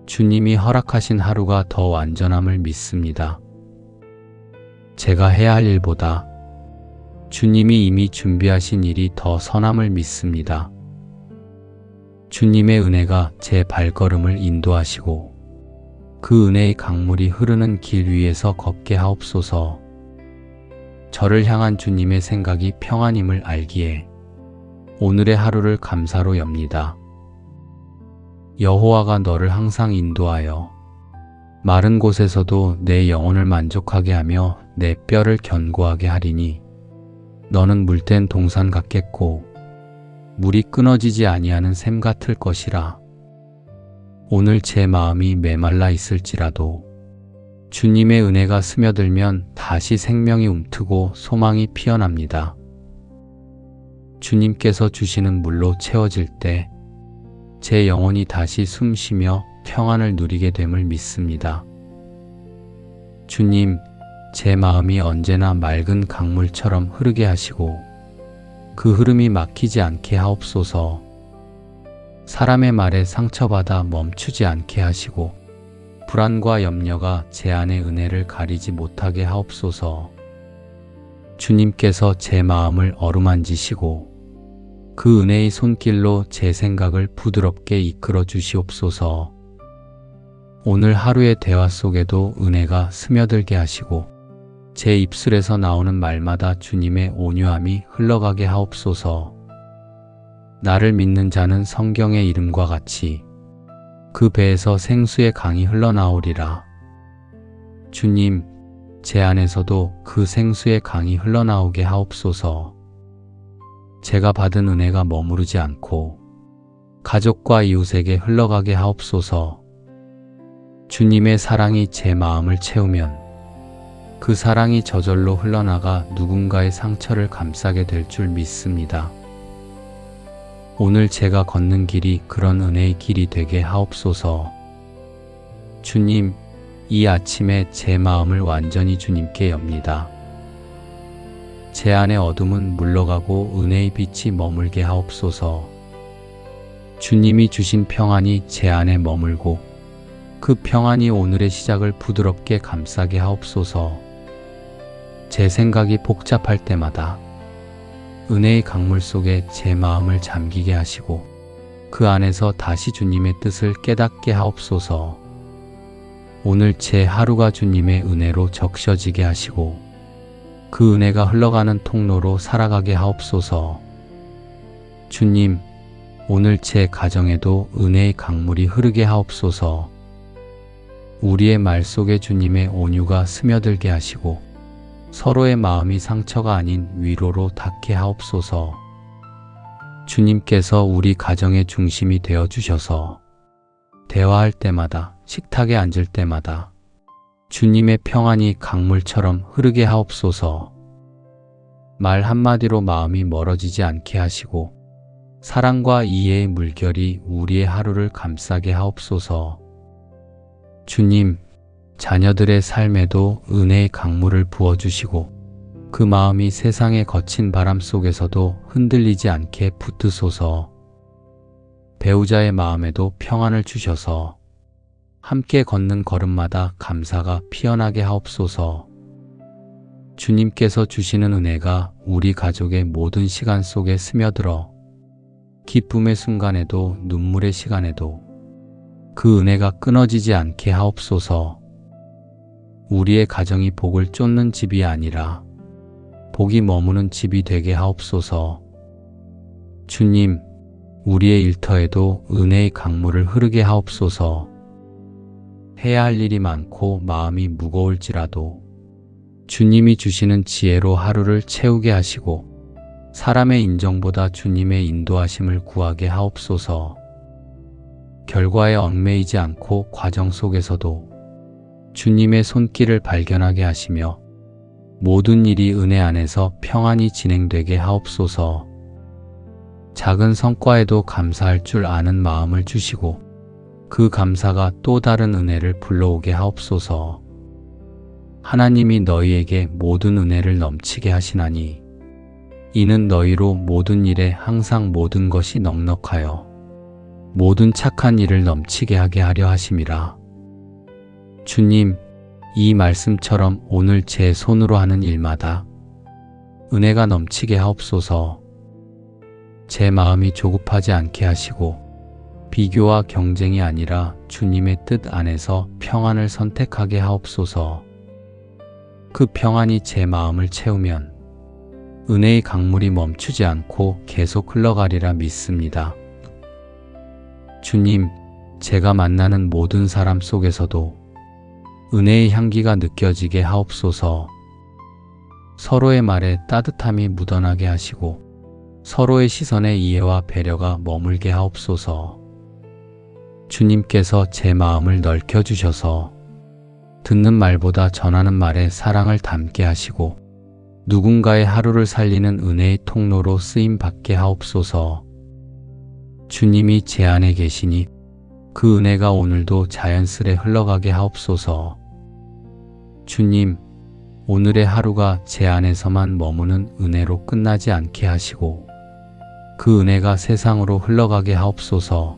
주님이 허락하신 하루가 더 완전함을 믿습니다. 제가 해야 할 일보다 주님이 이미 준비하신 일이 더 선함을 믿습니다. 주님의 은혜가 제 발걸음을 인도하시고 그 은혜의 강물이 흐르는 길 위에서 걷게 하옵소서. 저를 향한 주님의 생각이 평안임을 알기에 오늘의 하루를 감사로 엽니다. 여호와가 너를 항상 인도하여 마른 곳에서도 내 영혼을 만족하게 하며 내 뼈를 견고하게 하리니 너는 물된 동산 같겠고 물이 끊어지지 아니하는 샘 같을 것이라. 오늘 제 마음이 메말라 있을지라도 주님의 은혜가 스며들면 다시 생명이 움트고 소망이 피어납니다. 주님께서 주시는 물로 채워질 때 제 영혼이 다시 숨쉬며 평안을 누리게 됨을 믿습니다. 주님, 제 마음이 언제나 맑은 강물처럼 흐르게 하시고 그 흐름이 막히지 않게 하옵소서. 사람의 말에 상처받아 멈추지 않게 하시고 불안과 염려가 제 안의 은혜를 가리지 못하게 하옵소서. 주님께서 제 마음을 어루만지시고 그 은혜의 손길로 제 생각을 부드럽게 이끌어 주시옵소서. 오늘 하루의 대화 속에도 은혜가 스며들게 하시고 제 입술에서 나오는 말마다 주님의 온유함이 흘러가게 하옵소서. 나를 믿는 자는 성경의 이름과 같이 그 배에서 생수의 강이 흘러나오리라. 주님, 제 안에서도 그 생수의 강이 흘러나오게 하옵소서. 제가 받은 은혜가 머무르지 않고 가족과 이웃에게 흘러가게 하옵소서. 주님의 사랑이 제 마음을 채우면 그 사랑이 저절로 흘러나가 누군가의 상처를 감싸게 될 줄 믿습니다. 오늘 제가 걷는 길이 그런 은혜의 길이 되게 하옵소서. 주님, 이 아침에 제 마음을 완전히 주님께 엽니다. 제 안의 어둠은 물러가고 은혜의 빛이 머물게 하옵소서. 주님이 주신 평안이 제 안에 머물고 그 평안이 오늘의 시작을 부드럽게 감싸게 하옵소서. 제 생각이 복잡할 때마다 은혜의 강물 속에 제 마음을 잠기게 하시고 그 안에서 다시 주님의 뜻을 깨닫게 하옵소서. 오늘 제 하루가 주님의 은혜로 적셔지게 하시고 그 은혜가 흘러가는 통로로 살아가게 하옵소서. 주님, 오늘 제 가정에도 은혜의 강물이 흐르게 하옵소서. 우리의 말 속에 주님의 온유가 스며들게 하시고 서로의 마음이 상처가 아닌 위로로 닿게 하옵소서. 주님께서 우리 가정의 중심이 되어 주셔서 대화할 때마다, 식탁에 앉을 때마다 주님의 평안이 강물처럼 흐르게 하옵소서. 말 한마디로 마음이 멀어지지 않게 하시고 사랑과 이해의 물결이 우리의 하루를 감싸게 하옵소서. 주님, 자녀들의 삶에도 은혜의 강물을 부어주시고 그 마음이 세상의 거친 바람 속에서도 흔들리지 않게 붙드소서. 배우자의 마음에도 평안을 주셔서 함께 걷는 걸음마다 감사가 피어나게 하옵소서. 주님께서 주시는 은혜가 우리 가족의 모든 시간 속에 스며들어 기쁨의 순간에도 눈물의 시간에도 그 은혜가 끊어지지 않게 하옵소서. 우리의 가정이 복을 쫓는 집이 아니라 복이 머무는 집이 되게 하옵소서. 주님, 우리의 일터에도 은혜의 강물을 흐르게 하옵소서. 해야 할 일이 많고 마음이 무거울지라도 주님이 주시는 지혜로 하루를 채우게 하시고 사람의 인정보다 주님의 인도하심을 구하게 하옵소서. 결과에 얽매이지 않고 과정 속에서도 주님의 손길을 발견하게 하시며 모든 일이 은혜 안에서 평안히 진행되게 하옵소서. 작은 성과에도 감사할 줄 아는 마음을 주시고 그 감사가 또 다른 은혜를 불러오게 하옵소서. 하나님이 너희에게 모든 은혜를 넘치게 하시나니 이는 너희로 모든 일에 항상 모든 것이 넉넉하여 모든 착한 일을 넘치게 하게 하려 하심이라. 주님, 이 말씀처럼 오늘 제 손으로 하는 일마다 은혜가 넘치게 하옵소서. 제 마음이 조급하지 않게 하시고 비교와 경쟁이 아니라 주님의 뜻 안에서 평안을 선택하게 하옵소서. 그 평안이 제 마음을 채우면 은혜의 강물이 멈추지 않고 계속 흘러가리라 믿습니다. 주님, 제가 만나는 모든 사람 속에서도 은혜의 향기가 느껴지게 하옵소서. 서로의 말에 따뜻함이 묻어나게 하시고 서로의 시선에 이해와 배려가 머물게 하옵소서. 주님께서 제 마음을 넓혀주셔서 듣는 말보다 전하는 말에 사랑을 담게 하시고 누군가의 하루를 살리는 은혜의 통로로 쓰임받게 하옵소서. 주님이 제 안에 계시니 그 은혜가 오늘도 자연스레 흘러가게 하옵소서. 주님, 오늘의 하루가 제 안에서만 머무는 은혜로 끝나지 않게 하시고 그 은혜가 세상으로 흘러가게 하옵소서.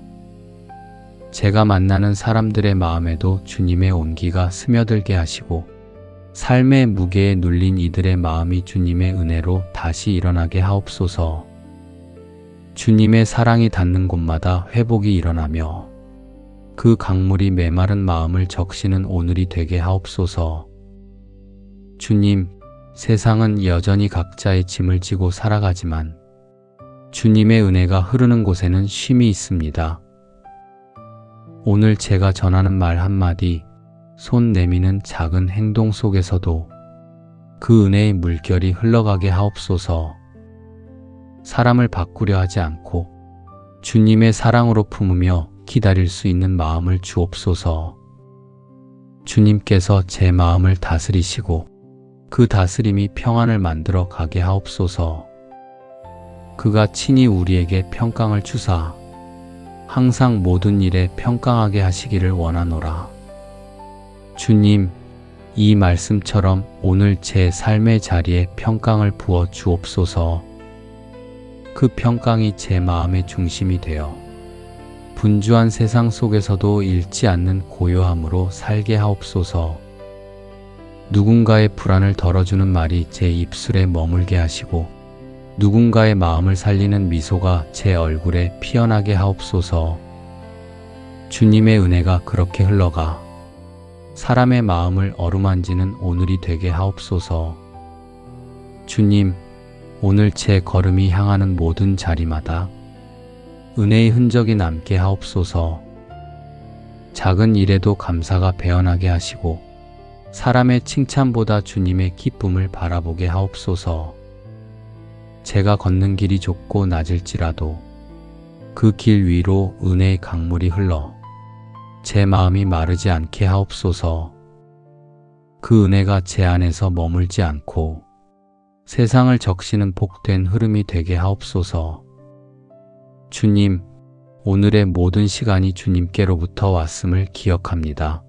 제가 만나는 사람들의 마음에도 주님의 온기가 스며들게 하시고 삶의 무게에 눌린 이들의 마음이 주님의 은혜로 다시 일어나게 하옵소서. 주님의 사랑이 닿는 곳마다 회복이 일어나며 그 강물이 메마른 마음을 적시는 오늘이 되게 하옵소서. 주님, 세상은 여전히 각자의 짐을 지고 살아가지만 주님의 은혜가 흐르는 곳에는 쉼이 있습니다. 오늘 제가 전하는 말 한마디, 손 내미는 작은 행동 속에서도 그 은혜의 물결이 흘러가게 하옵소서. 사람을 바꾸려 하지 않고 주님의 사랑으로 품으며 기다릴 수 있는 마음을 주옵소서. 주님께서 제 마음을 다스리시고 그 다스림이 평안을 만들어 가게 하옵소서. 그가 친히 우리에게 평강을 주사 항상 모든 일에 평강하게 하시기를 원하노라. 주님, 이 말씀처럼 오늘 제 삶의 자리에 평강을 부어 주옵소서. 그 평강이 제 마음의 중심이 되어 분주한 세상 속에서도 잃지 않는 고요함으로 살게 하옵소서. 누군가의 불안을 덜어주는 말이 제 입술에 머물게 하시고 누군가의 마음을 살리는 미소가 제 얼굴에 피어나게 하옵소서. 주님의 은혜가 그렇게 흘러가 사람의 마음을 어루만지는 오늘이 되게 하옵소서. 주님, 오늘 제 걸음이 향하는 모든 자리마다 은혜의 흔적이 남게 하옵소서. 작은 일에도 감사가 배어나게 하시고 사람의 칭찬보다 주님의 기쁨을 바라보게 하옵소서. 제가 걷는 길이 좁고 낮을지라도 그 길 위로 은혜의 강물이 흘러 제 마음이 마르지 않게 하옵소서. 그 은혜가 제 안에서 머물지 않고 세상을 적시는 복된 흐름이 되게 하옵소서. 주님, 오늘의 모든 시간이 주님께로부터 왔음을 기억합니다.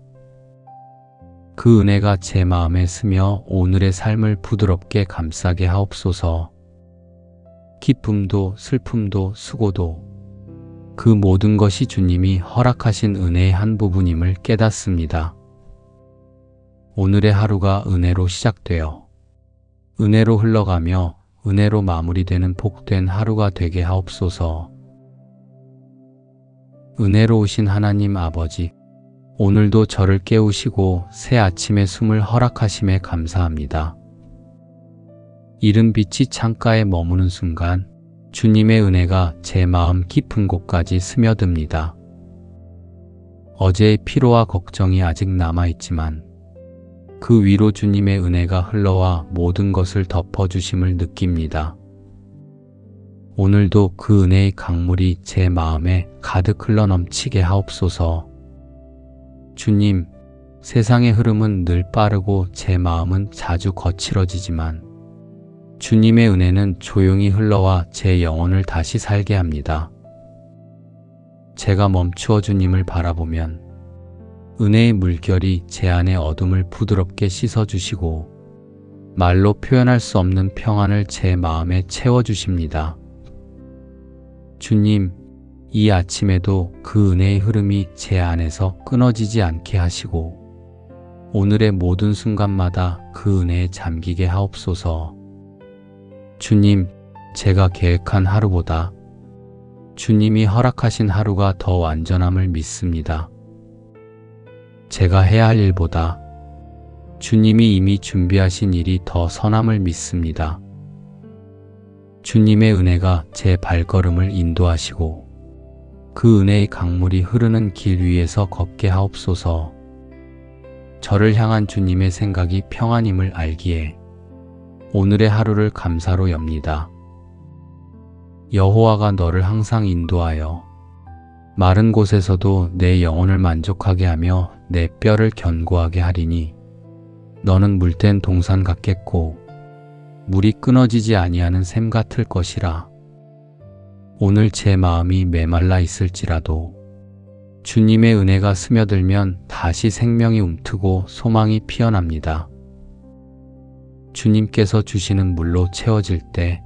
그 은혜가 제 마음에 스며 오늘의 삶을 부드럽게 감싸게 하옵소서. 기쁨도 슬픔도 수고도 그 모든 것이 주님이 허락하신 은혜의 한 부분임을 깨닫습니다. 오늘의 하루가 은혜로 시작되어 은혜로 흘러가며 은혜로 마무리되는 복된 하루가 되게 하옵소서. 은혜로우신 하나님 아버지, 오늘도 저를 깨우시고 새 아침의 숨을 허락하심에 감사합니다. 이른 빛이 창가에 머무는 순간 주님의 은혜가 제 마음 깊은 곳까지 스며듭니다. 어제의 피로와 걱정이 아직 남아있지만 그 위로 주님의 은혜가 흘러와 모든 것을 덮어주심을 느낍니다. 오늘도 그 은혜의 강물이 제 마음에 가득 흘러넘치게 하옵소서. 주님, 세상의 흐름은 늘 빠르고 제 마음은 자주 거칠어지지만 주님의 은혜는 조용히 흘러와 제 영혼을 다시 살게 합니다. 제가 멈추어 주님을 바라보면 은혜의 물결이 제 안의 어둠을 부드럽게 씻어주시고 말로 표현할 수 없는 평안을 제 마음에 채워주십니다. 주님, 이 아침에도 그 은혜의 흐름이 제 안에서 끊어지지 않게 하시고 오늘의 모든 순간마다 그 은혜에 잠기게 하옵소서. 주님, 제가 계획한 하루보다 주님이 허락하신 하루가 더 완전함을 믿습니다. 제가 해야 할 일보다 주님이 이미 준비하신 일이 더 선함을 믿습니다. 주님의 은혜가 제 발걸음을 인도하시고 그 은혜의 강물이 흐르는 길 위에서 걷게 하옵소서. 저를 향한 주님의 생각이 평안임을 알기에 오늘의 하루를 감사로 엽니다. 여호와가 너를 항상 인도하여 마른 곳에서도 내 영혼을 만족하게 하며 내 뼈를 견고하게 하리니 너는 물된 동산 같겠고 물이 끊어지지 아니하는 샘 같을 것이라. 오늘 제 마음이 메말라 있을지라도 주님의 은혜가 스며들면 다시 생명이 움트고 소망이 피어납니다. 주님께서 주시는 물로 채워질 때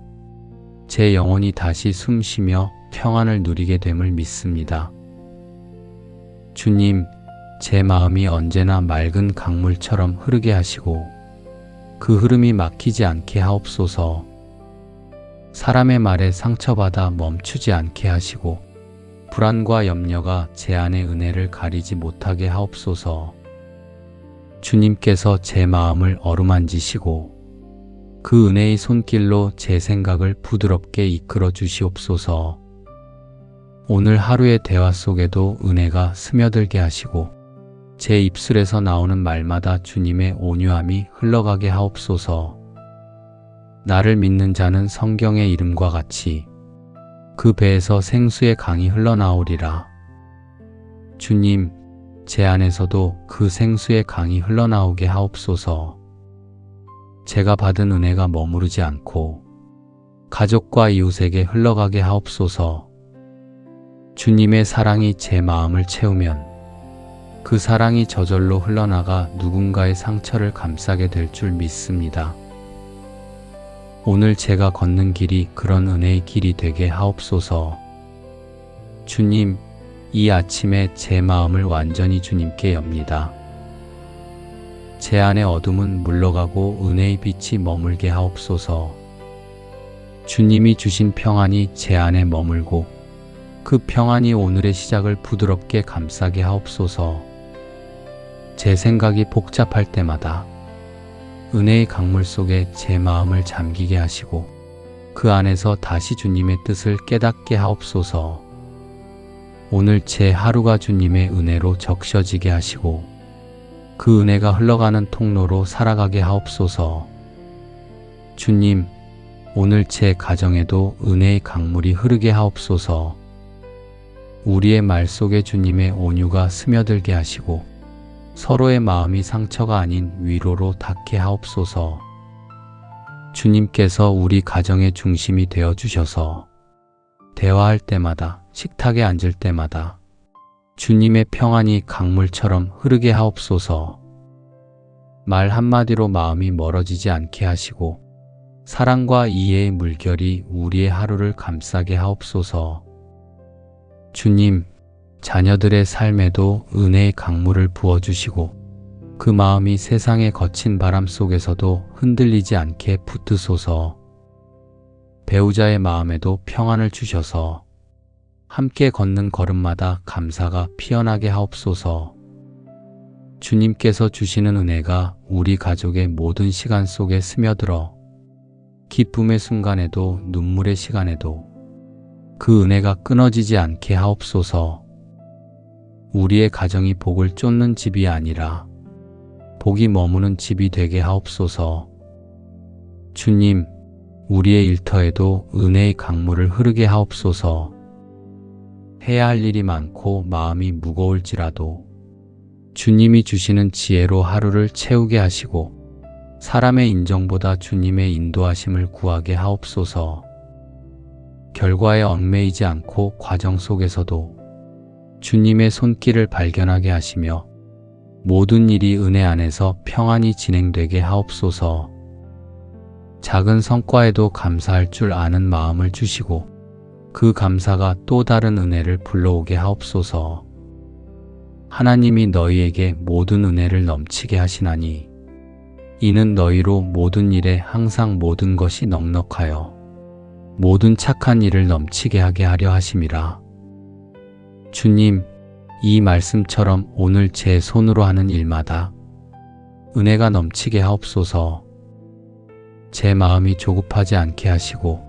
제 영혼이 다시 숨쉬며 평안을 누리게 됨을 믿습니다. 주님, 제 마음이 언제나 맑은 강물처럼 흐르게 하시고 그 흐름이 막히지 않게 하옵소서. 사람의 말에 상처받아 멈추지 않게 하시고 불안과 염려가 제 안의 은혜를 가리지 못하게 하옵소서. 주님께서 제 마음을 어루만지시고 그 은혜의 손길로 제 생각을 부드럽게 이끌어 주시옵소서. 오늘 하루의 대화 속에도 은혜가 스며들게 하시고 제 입술에서 나오는 말마다 주님의 온유함이 흘러가게 하옵소서. 나를 믿는 자는 성경의 이름과 같이 그 배에서 생수의 강이 흘러나오리라. 주님, 제 안에서도 그 생수의 강이 흘러나오게 하옵소서. 제가 받은 은혜가 머무르지 않고 가족과 이웃에게 흘러가게 하옵소서. 주님의 사랑이 제 마음을 채우면 그 사랑이 저절로 흘러나가 누군가의 상처를 감싸게 될 줄 믿습니다. 오늘 제가 걷는 길이 그런 은혜의 길이 되게 하옵소서. 주님, 이 아침에 제 마음을 완전히 주님께 엽니다. 제 안의 어둠은 물러가고 은혜의 빛이 머물게 하옵소서. 주님이 주신 평안이 제 안에 머물고 그 평안이 오늘의 시작을 부드럽게 감싸게 하옵소서. 제 생각이 복잡할 때마다 은혜의 강물 속에 제 마음을 잠기게 하시고 그 안에서 다시 주님의 뜻을 깨닫게 하옵소서. 오늘 제 하루가 주님의 은혜로 적셔지게 하시고 그 은혜가 흘러가는 통로로 살아가게 하옵소서. 주님, 오늘 제 가정에도 은혜의 강물이 흐르게 하옵소서. 우리의 말 속에 주님의 온유가 스며들게 하시고 서로의 마음이 상처가 아닌 위로로 닿게 하옵소서. 주님께서 우리 가정의 중심이 되어 주셔서 대화할 때마다, 식탁에 앉을 때마다 주님의 평안이 강물처럼 흐르게 하옵소서. 말 한마디로 마음이 멀어지지 않게 하시고 사랑과 이해의 물결이 우리의 하루를 감싸게 하옵소서. 주님, 자녀들의 삶에도 은혜의 강물을 부어주시고 그 마음이 세상의 거친 바람 속에서도 흔들리지 않게 붙드소서. 배우자의 마음에도 평안을 주셔서 함께 걷는 걸음마다 감사가 피어나게 하옵소서. 주님께서 주시는 은혜가 우리 가족의 모든 시간 속에 스며들어 기쁨의 순간에도 눈물의 시간에도 그 은혜가 끊어지지 않게 하옵소서. 우리의 가정이 복을 쫓는 집이 아니라 복이 머무는 집이 되게 하옵소서. 주님, 우리의 일터에도 은혜의 강물을 흐르게 하옵소서. 해야 할 일이 많고 마음이 무거울지라도 주님이 주시는 지혜로 하루를 채우게 하시고 사람의 인정보다 주님의 인도하심을 구하게 하옵소서. 결과에 얽매이지 않고 과정 속에서도 주님의 손길을 발견하게 하시며 모든 일이 은혜 안에서 평안히 진행되게 하옵소서. 작은 성과에도 감사할 줄 아는 마음을 주시고 그 감사가 또 다른 은혜를 불러오게 하옵소서. 하나님이 너희에게 모든 은혜를 넘치게 하시나니 이는 너희로 모든 일에 항상 모든 것이 넉넉하여 모든 착한 일을 넘치게 하게 하려 하심이라. 주님, 이 말씀처럼 오늘 제 손으로 하는 일마다 은혜가 넘치게 하옵소서. 제 마음이 조급하지 않게 하시고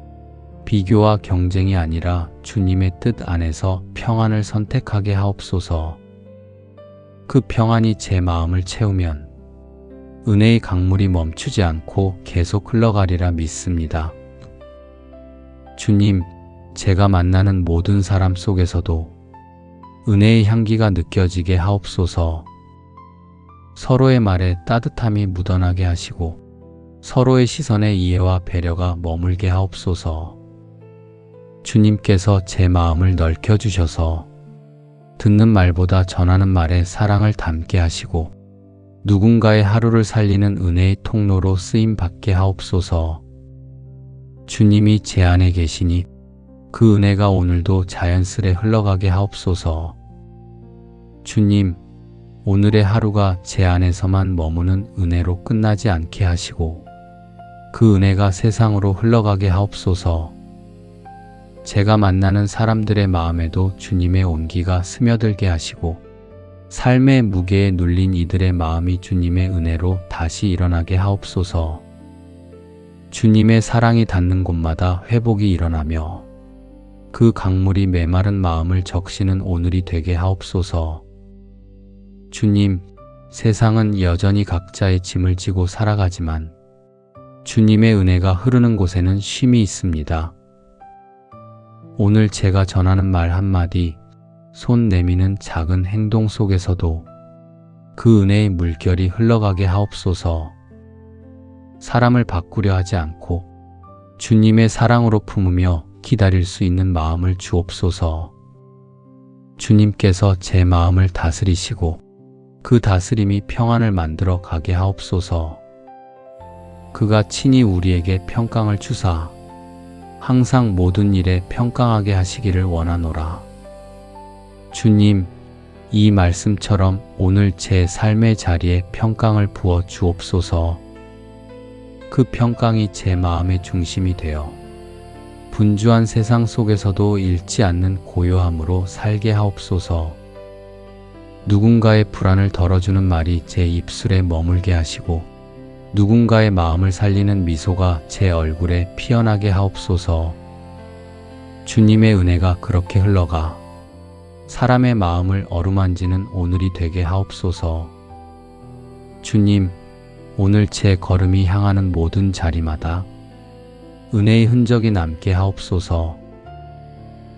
비교와 경쟁이 아니라 주님의 뜻 안에서 평안을 선택하게 하옵소서. 그 평안이 제 마음을 채우면 은혜의 강물이 멈추지 않고 계속 흘러가리라 믿습니다. 주님, 제가 만나는 모든 사람 속에서도 은혜의 향기가 느껴지게 하옵소서. 서로의 말에 따뜻함이 묻어나게 하시고 서로의 시선에 이해와 배려가 머물게 하옵소서. 주님께서 제 마음을 넓혀주셔서 듣는 말보다 전하는 말에 사랑을 담게 하시고 누군가의 하루를 살리는 은혜의 통로로 쓰임받게 하옵소서. 주님이 제 안에 계시니 그 은혜가 오늘도 자연스레 흘러가게 하옵소서. 주님, 오늘의 하루가 제 안에서만 머무는 은혜로 끝나지 않게 하시고 그 은혜가 세상으로 흘러가게 하옵소서. 제가 만나는 사람들의 마음에도 주님의 온기가 스며들게 하시고 삶의 무게에 눌린 이들의 마음이 주님의 은혜로 다시 일어나게 하옵소서. 주님의 사랑이 닿는 곳마다 회복이 일어나며 그 강물이 메마른 마음을 적시는 오늘이 되게 하옵소서. 주님, 세상은 여전히 각자의 짐을 지고 살아가지만 주님의 은혜가 흐르는 곳에는 쉼이 있습니다. 오늘 제가 전하는 말 한마디, 손 내미는 작은 행동 속에서도 그 은혜의 물결이 흘러가게 하옵소서. 사람을 바꾸려 하지 않고 주님의 사랑으로 품으며 기다릴 수 있는 마음을 주옵소서. 주님께서 제 마음을 다스리시고 그 다스림이 평안을 만들어 가게 하옵소서. 그가 친히 우리에게 평강을 주사 항상 모든 일에 평강하게 하시기를 원하노라. 주님, 이 말씀처럼 오늘 제 삶의 자리에 평강을 부어 주옵소서. 그 평강이 제 마음의 중심이 되어 분주한 세상 속에서도 잃지 않는 고요함으로 살게 하옵소서. 누군가의 불안을 덜어주는 말이 제 입술에 머물게 하시고 누군가의 마음을 살리는 미소가 제 얼굴에 피어나게 하옵소서. 주님의 은혜가 그렇게 흘러가 사람의 마음을 어루만지는 오늘이 되게 하옵소서. 주님, 오늘 제 걸음이 향하는 모든 자리마다 은혜의 흔적이 남게 하옵소서.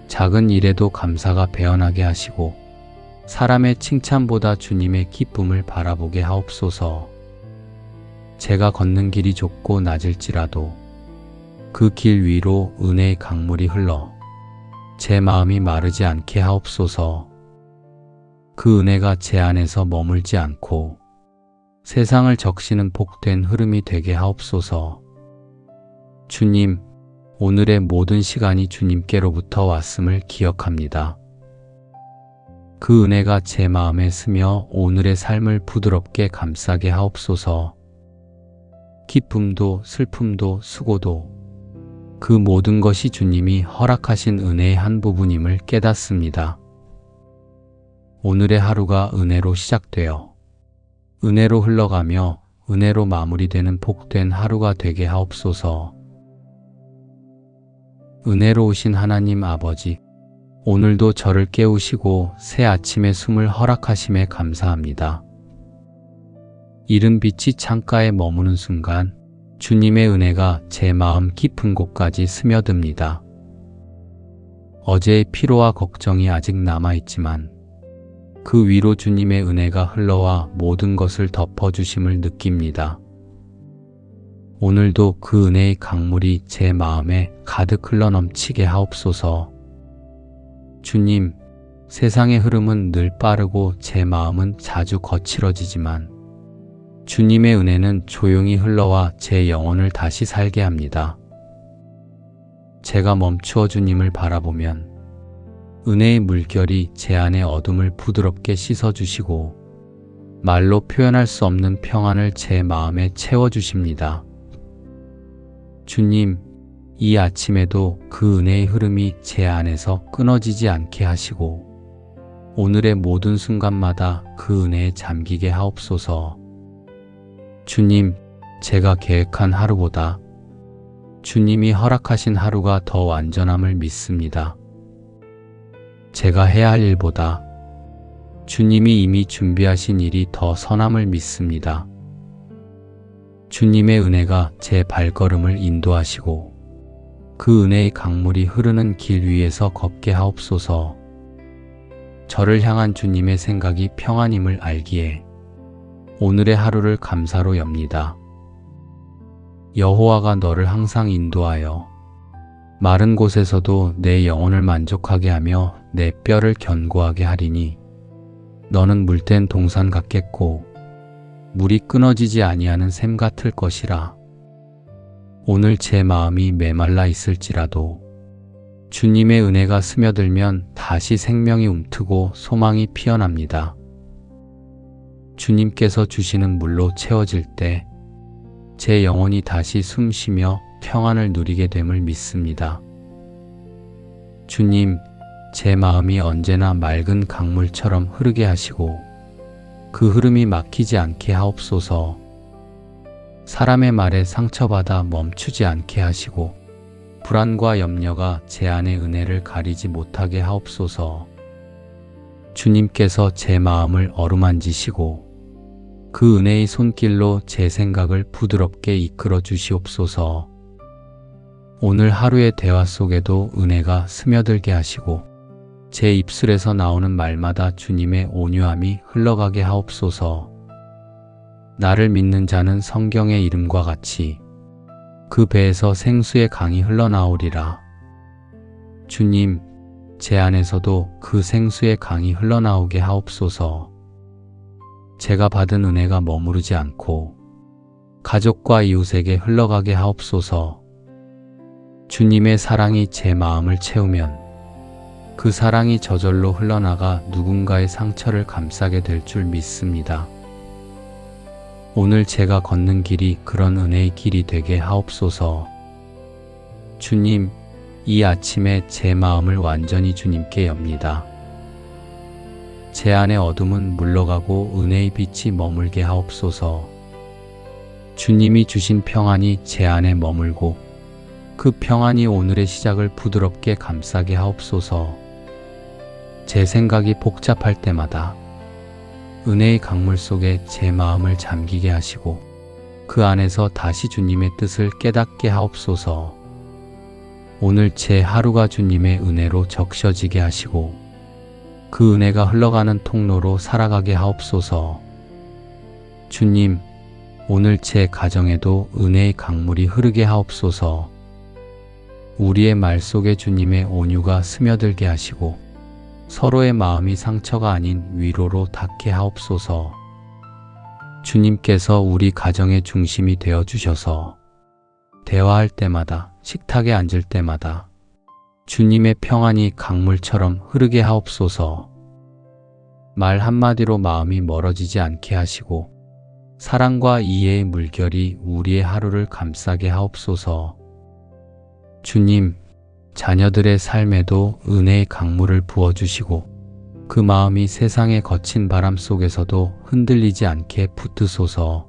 작은 일에도 감사가 배어나게 하시고 사람의 칭찬보다 주님의 기쁨을 바라보게 하옵소서. 제가 걷는 길이 좁고 낮을지라도 그 길 위로 은혜의 강물이 흘러 제 마음이 마르지 않게 하옵소서. 그 은혜가 제 안에서 머물지 않고 세상을 적시는 복된 흐름이 되게 하옵소서. 주님, 오늘의 모든 시간이 주님께로부터 왔음을 기억합니다. 그 은혜가 제 마음에 스며 오늘의 삶을 부드럽게 감싸게 하옵소서. 기쁨도 슬픔도 수고도 그 모든 것이 주님이 허락하신 은혜의 한 부분임을 깨닫습니다. 오늘의 하루가 은혜로 시작되어 은혜로 흘러가며 은혜로 마무리되는 복된 하루가 되게 하옵소서. 은혜로우신 하나님 아버지, 오늘도 저를 깨우시고 새 아침의 숨을 허락하심에 감사합니다. 이른 빛이 창가에 머무는 순간 주님의 은혜가 제 마음 깊은 곳까지 스며듭니다. 어제의 피로와 걱정이 아직 남아있지만 그 위로 주님의 은혜가 흘러와 모든 것을 덮어주심을 느낍니다. 오늘도 그 은혜의 강물이 제 마음에 가득 흘러넘치게 하옵소서. 주님, 세상의 흐름은 늘 빠르고 제 마음은 자주 거칠어지지만 주님의 은혜는 조용히 흘러와 제 영혼을 다시 살게 합니다. 제가 멈추어 주님을 바라보면 은혜의 물결이 제 안의 어둠을 부드럽게 씻어주시고 말로 표현할 수 없는 평안을 제 마음에 채워주십니다. 주님, 이 아침에도 그 은혜의 흐름이 제 안에서 끊어지지 않게 하시고 오늘의 모든 순간마다 그 은혜에 잠기게 하옵소서. 주님, 제가 계획한 하루보다 주님이 허락하신 하루가 더 완전함을 믿습니다. 제가 해야 할 일보다 주님이 이미 준비하신 일이 더 선함을 믿습니다. 주님의 은혜가 제 발걸음을 인도하시고 그 은혜의 강물이 흐르는 길 위에서 걷게 하옵소서. 저를 향한 주님의 생각이 평안임을 알기에 오늘의 하루를 감사로 엽니다. 여호와가 너를 항상 인도하여 마른 곳에서도 내 영혼을 만족하게 하며 내 뼈를 견고하게 하리니 너는 물된 동산 같겠고 물이 끊어지지 아니하는 샘 같을 것이라. 오늘 제 마음이 메말라 있을지라도 주님의 은혜가 스며들면 다시 생명이 움트고 소망이 피어납니다. 주님께서 주시는 물로 채워질 때 제 영혼이 다시 숨쉬며 평안을 누리게 됨을 믿습니다. 주님, 제 마음이 언제나 맑은 강물처럼 흐르게 하시고 그 흐름이 막히지 않게 하옵소서. 사람의 말에 상처받아 멈추지 않게 하시고 불안과 염려가 제 안의 은혜를 가리지 못하게 하옵소서. 주님께서 제 마음을 어루만지시고 그 은혜의 손길로 제 생각을 부드럽게 이끌어 주시옵소서. 오늘 하루의 대화 속에도 은혜가 스며들게 하시고 제 입술에서 나오는 말마다 주님의 온유함이 흘러가게 하옵소서. 나를 믿는 자는 성경의 이름과 같이 그 배에서 생수의 강이 흘러나오리라. 주님, 제 안에서도 그 생수의 강이 흘러나오게 하옵소서. 제가 받은 은혜가 머무르지 않고 가족과 이웃에게 흘러가게 하옵소서. 주님의 사랑이 제 마음을 채우면 그 사랑이 저절로 흘러나가 누군가의 상처를 감싸게 될 줄 믿습니다. 오늘 제가 걷는 길이 그런 은혜의 길이 되게 하옵소서. 주님, 이 아침에 제 마음을 완전히 주님께 엽니다. 제 안의 어둠은 물러가고 은혜의 빛이 머물게 하옵소서. 주님이 주신 평안이 제 안에 머물고 그 평안이 오늘의 시작을 부드럽게 감싸게 하옵소서. 제 생각이 복잡할 때마다 은혜의 강물 속에 제 마음을 잠기게 하시고 그 안에서 다시 주님의 뜻을 깨닫게 하옵소서. 오늘 제 하루가 주님의 은혜로 적셔지게 하시고 그 은혜가 흘러가는 통로로 살아가게 하옵소서. 주님, 오늘 제 가정에도 은혜의 강물이 흐르게 하옵소서. 우리의 말 속에 주님의 온유가 스며들게 하시고 서로의 마음이 상처가 아닌 위로로 닿게 하옵소서. 주님께서 우리 가정의 중심이 되어 주셔서 대화할 때마다, 식탁에 앉을 때마다 주님의 평안이 강물처럼 흐르게 하옵소서. 말 한마디로 마음이 멀어지지 않게 하시고 사랑과 이해의 물결이 우리의 하루를 감싸게 하옵소서. 주님, 자녀들의 삶에도 은혜의 강물을 부어주시고 그 마음이 세상의 거친 바람 속에서도 흔들리지 않게 붙드소서.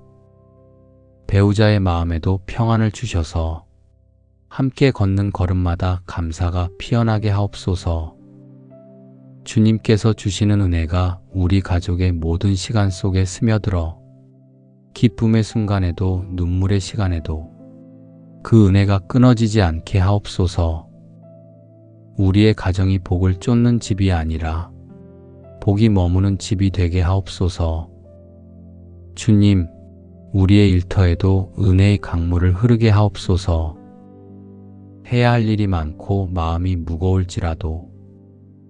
배우자의 마음에도 평안을 주셔서 함께 걷는 걸음마다 감사가 피어나게 하옵소서. 주님께서 주시는 은혜가 우리 가족의 모든 시간 속에 스며들어 기쁨의 순간에도 눈물의 시간에도 그 은혜가 끊어지지 않게 하옵소서. 우리의 가정이 복을 쫓는 집이 아니라 복이 머무는 집이 되게 하옵소서. 주님, 우리의 일터에도 은혜의 강물을 흐르게 하옵소서. 해야 할 일이 많고 마음이 무거울지라도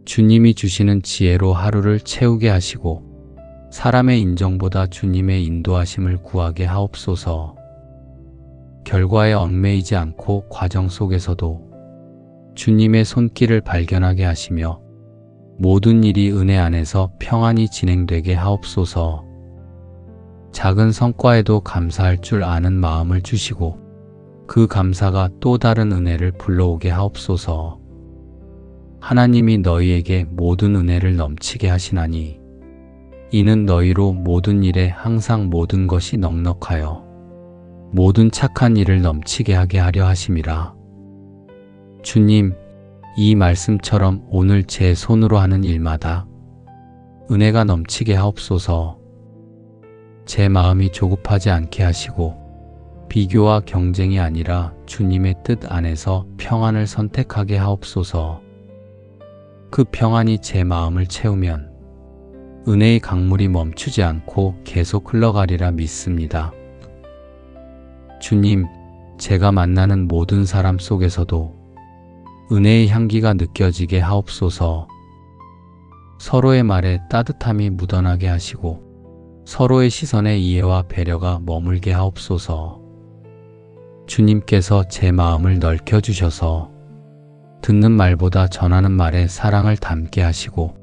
주님이 주시는 지혜로 하루를 채우게 하시고 사람의 인정보다 주님의 인도하심을 구하게 하옵소서. 결과에 얽매이지 않고 과정 속에서도 주님의 손길을 발견하게 하시며 모든 일이 은혜 안에서 평안히 진행되게 하옵소서. 작은 성과에도 감사할 줄 아는 마음을 주시고 그 감사가 또 다른 은혜를 불러오게 하옵소서. 하나님이 너희에게 모든 은혜를 넘치게 하시나니 이는 너희로 모든 일에 항상 모든 것이 넉넉하여 모든 착한 일을 넘치게 하게 하려 하심이라. 주님, 이 말씀처럼 오늘 제 손으로 하는 일마다 은혜가 넘치게 하옵소서. 제 마음이 조급하지 않게 하시고 비교와 경쟁이 아니라 주님의 뜻 안에서 평안을 선택하게 하옵소서. 그 평안이 제 마음을 채우면 은혜의 강물이 멈추지 않고 계속 흘러가리라 믿습니다. 주님, 제가 만나는 모든 사람 속에서도 은혜의 향기가 느껴지게 하옵소서. 서로의 말에 따뜻함이 묻어나게 하시고 서로의 시선에 이해와 배려가 머물게 하옵소서. 주님께서 제 마음을 넓혀주셔서 듣는 말보다 전하는 말에 사랑을 담게 하시고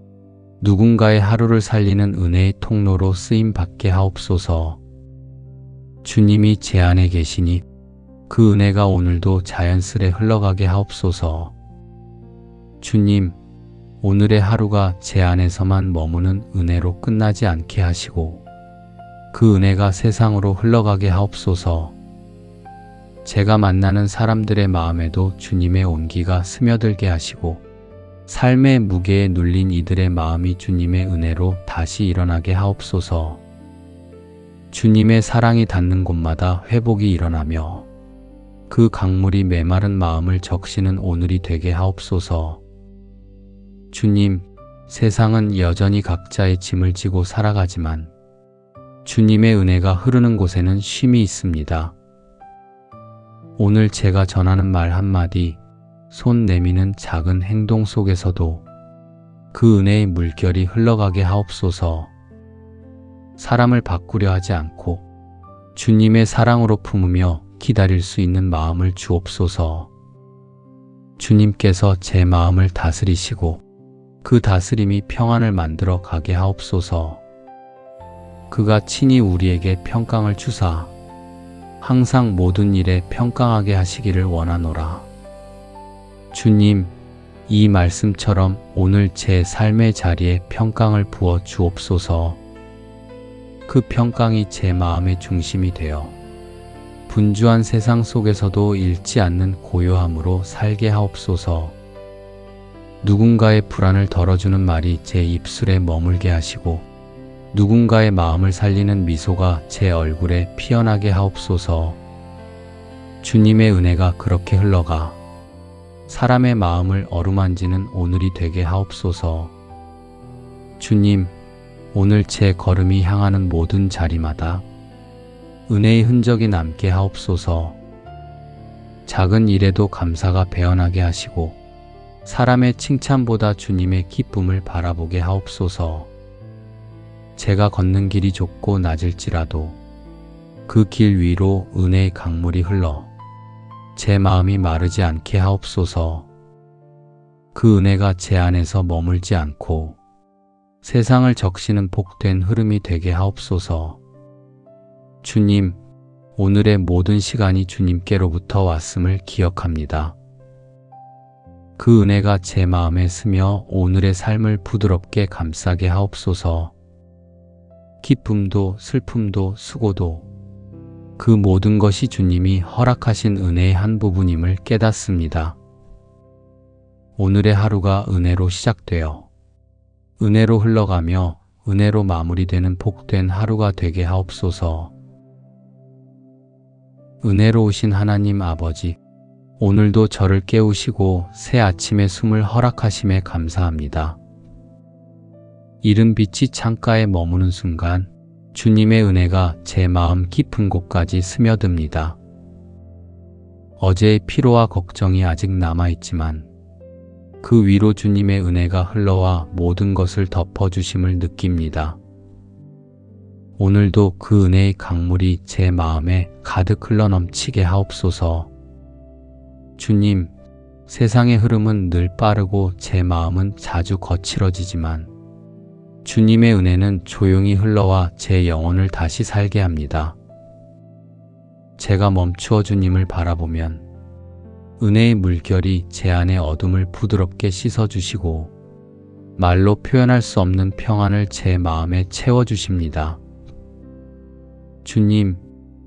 누군가의 하루를 살리는 은혜의 통로로 쓰임받게 하옵소서. 주님이 제 안에 계시니 그 은혜가 오늘도 자연스레 흘러가게 하옵소서. 주님, 오늘의 하루가 제 안에서만 머무는 은혜로 끝나지 않게 하시고 그 은혜가 세상으로 흘러가게 하옵소서. 제가 만나는 사람들의 마음에도 주님의 온기가 스며들게 하시고 삶의 무게에 눌린 이들의 마음이 주님의 은혜로 다시 일어나게 하옵소서. 주님의 사랑이 닿는 곳마다 회복이 일어나며 그 강물이 메마른 마음을 적시는 오늘이 되게 하옵소서. 주님, 세상은 여전히 각자의 짐을 지고 살아가지만 주님의 은혜가 흐르는 곳에는 쉼이 있습니다. 오늘 제가 전하는 말 한마디, 손 내미는 작은 행동 속에서도 그 은혜의 물결이 흘러가게 하옵소서. 사람을 바꾸려 하지 않고 주님의 사랑으로 품으며 기다릴 수 있는 마음을 주옵소서. 주님께서 제 마음을 다스리시고 그 다스림이 평안을 만들어 가게 하옵소서. 그가 친히 우리에게 평강을 주사 항상 모든 일에 평강하게 하시기를 원하노라. 주님, 이 말씀처럼 오늘 제 삶의 자리에 평강을 부어 주옵소서. 그 평강이 제 마음의 중심이 되어 분주한 세상 속에서도 잃지 않는 고요함으로 살게 하옵소서. 누군가의 불안을 덜어주는 말이 제 입술에 머물게 하시고 누군가의 마음을 살리는 미소가 제 얼굴에 피어나게 하옵소서. 주님의 은혜가 그렇게 흘러가 사람의 마음을 어루만지는 오늘이 되게 하옵소서. 주님, 오늘 제 걸음이 향하는 모든 자리마다 은혜의 흔적이 남게 하옵소서. 작은 일에도 감사가 배어나게 하시고 사람의 칭찬보다 주님의 기쁨을 바라보게 하옵소서. 제가 걷는 길이 좁고 낮을지라도 그 길 위로 은혜의 강물이 흘러 제 마음이 마르지 않게 하옵소서. 그 은혜가 제 안에서 머물지 않고 세상을 적시는 복된 흐름이 되게 하옵소서. 주님, 오늘의 모든 시간이 주님께로부터 왔음을 기억합니다. 그 은혜가 제 마음에 스며 오늘의 삶을 부드럽게 감싸게 하옵소서. 기쁨도 슬픔도 수고도 그 모든 것이 주님이 허락하신 은혜의 한 부분임을 깨닫습니다. 오늘의 하루가 은혜로 시작되어 은혜로 흘러가며 은혜로 마무리되는 복된 하루가 되게 하옵소서. 은혜로우신 하나님 아버지, 오늘도 저를 깨우시고 새 아침의 숨을 허락하심에 감사합니다. 이른 빛이 창가에 머무는 순간 주님의 은혜가 제 마음 깊은 곳까지 스며듭니다. 어제의 피로와 걱정이 아직 남아있지만 그 위로 주님의 은혜가 흘러와 모든 것을 덮어주심을 느낍니다. 오늘도 그 은혜의 강물이 제 마음에 가득 흘러넘치게 하옵소서. 주님, 세상의 흐름은 늘 빠르고 제 마음은 자주 거칠어지지만 주님의 은혜는 조용히 흘러와 제 영혼을 다시 살게 합니다. 제가 멈추어 주님을 바라보면 은혜의 물결이 제 안의 어둠을 부드럽게 씻어주시고 말로 표현할 수 없는 평안을 제 마음에 채워주십니다. 주님,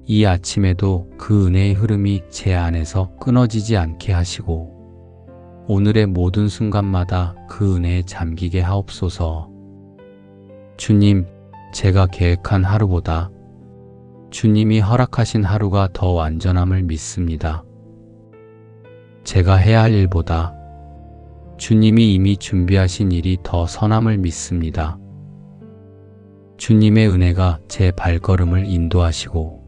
이 아침에도 그 은혜의 흐름이 제 안에서 끊어지지 않게 하시고 오늘의 모든 순간마다 그 은혜에 잠기게 하옵소서. 주님, 제가 계획한 하루보다 주님이 허락하신 하루가 더 완전함을 믿습니다. 제가 해야 할 일보다 주님이 이미 준비하신 일이 더 선함을 믿습니다. 주님의 은혜가 제 발걸음을 인도하시고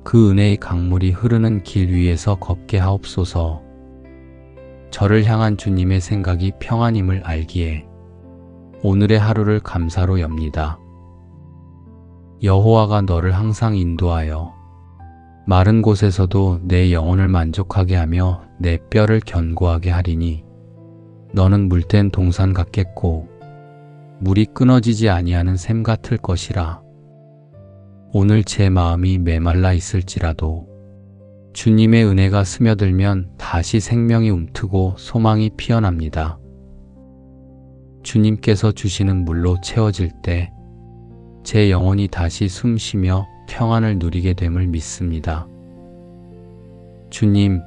그 은혜의 강물이 흐르는 길 위에서 걷게 하옵소서. 저를 향한 주님의 생각이 평안임을 알기에 오늘의 하루를 감사로 엽니다. 여호와가 너를 항상 인도하여 마른 곳에서도 내 영혼을 만족하게 하며 내 뼈를 견고하게 하리니 너는 물된 동산 같겠고 물이 끊어지지 아니하는 샘 같을 것이라. 오늘 제 마음이 메말라 있을지라도 주님의 은혜가 스며들면 다시 생명이 움트고 소망이 피어납니다. 주님께서 주시는 물로 채워질 때 제 영혼이 다시 숨쉬며 평안을 누리게 됨을 믿습니다. 주님,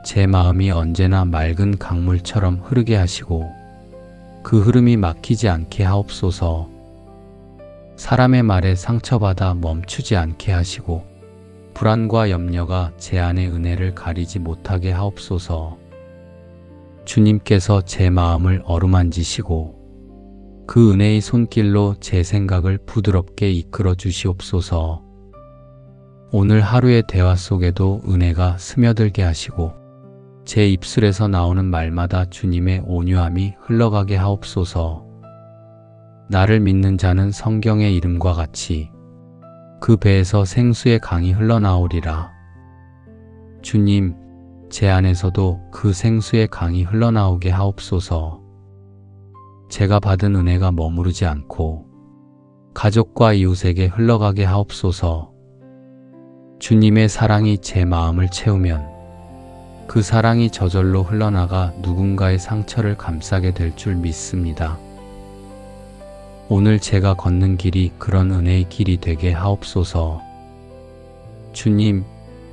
제 마음이 언제나 맑은 강물처럼 흐르게 하시고 그 흐름이 막히지 않게 하옵소서. 사람의 말에 상처받아 멈추지 않게 하시고 불안과 염려가 제 안의 은혜를 가리지 못하게 하옵소서. 주님께서 제 마음을 어루만지시고 그 은혜의 손길로 제 생각을 부드럽게 이끌어 주시옵소서. 오늘 하루의 대화 속에도 은혜가 스며들게 하시고 제 입술에서 나오는 말마다 주님의 온유함이 흘러가게 하옵소서. 나를 믿는 자는 성경의 이름과 같이 그 배에서 생수의 강이 흘러나오리라. 주님, 제 안에서도 그 생수의 강이 흘러나오게 하옵소서. 제가 받은 은혜가 머무르지 않고 가족과 이웃에게 흘러가게 하옵소서. 주님의 사랑이 제 마음을 채우면 그 사랑이 저절로 흘러나가 누군가의 상처를 감싸게 될 줄 믿습니다. 오늘 제가 걷는 길이 그런 은혜의 길이 되게 하옵소서. 주님,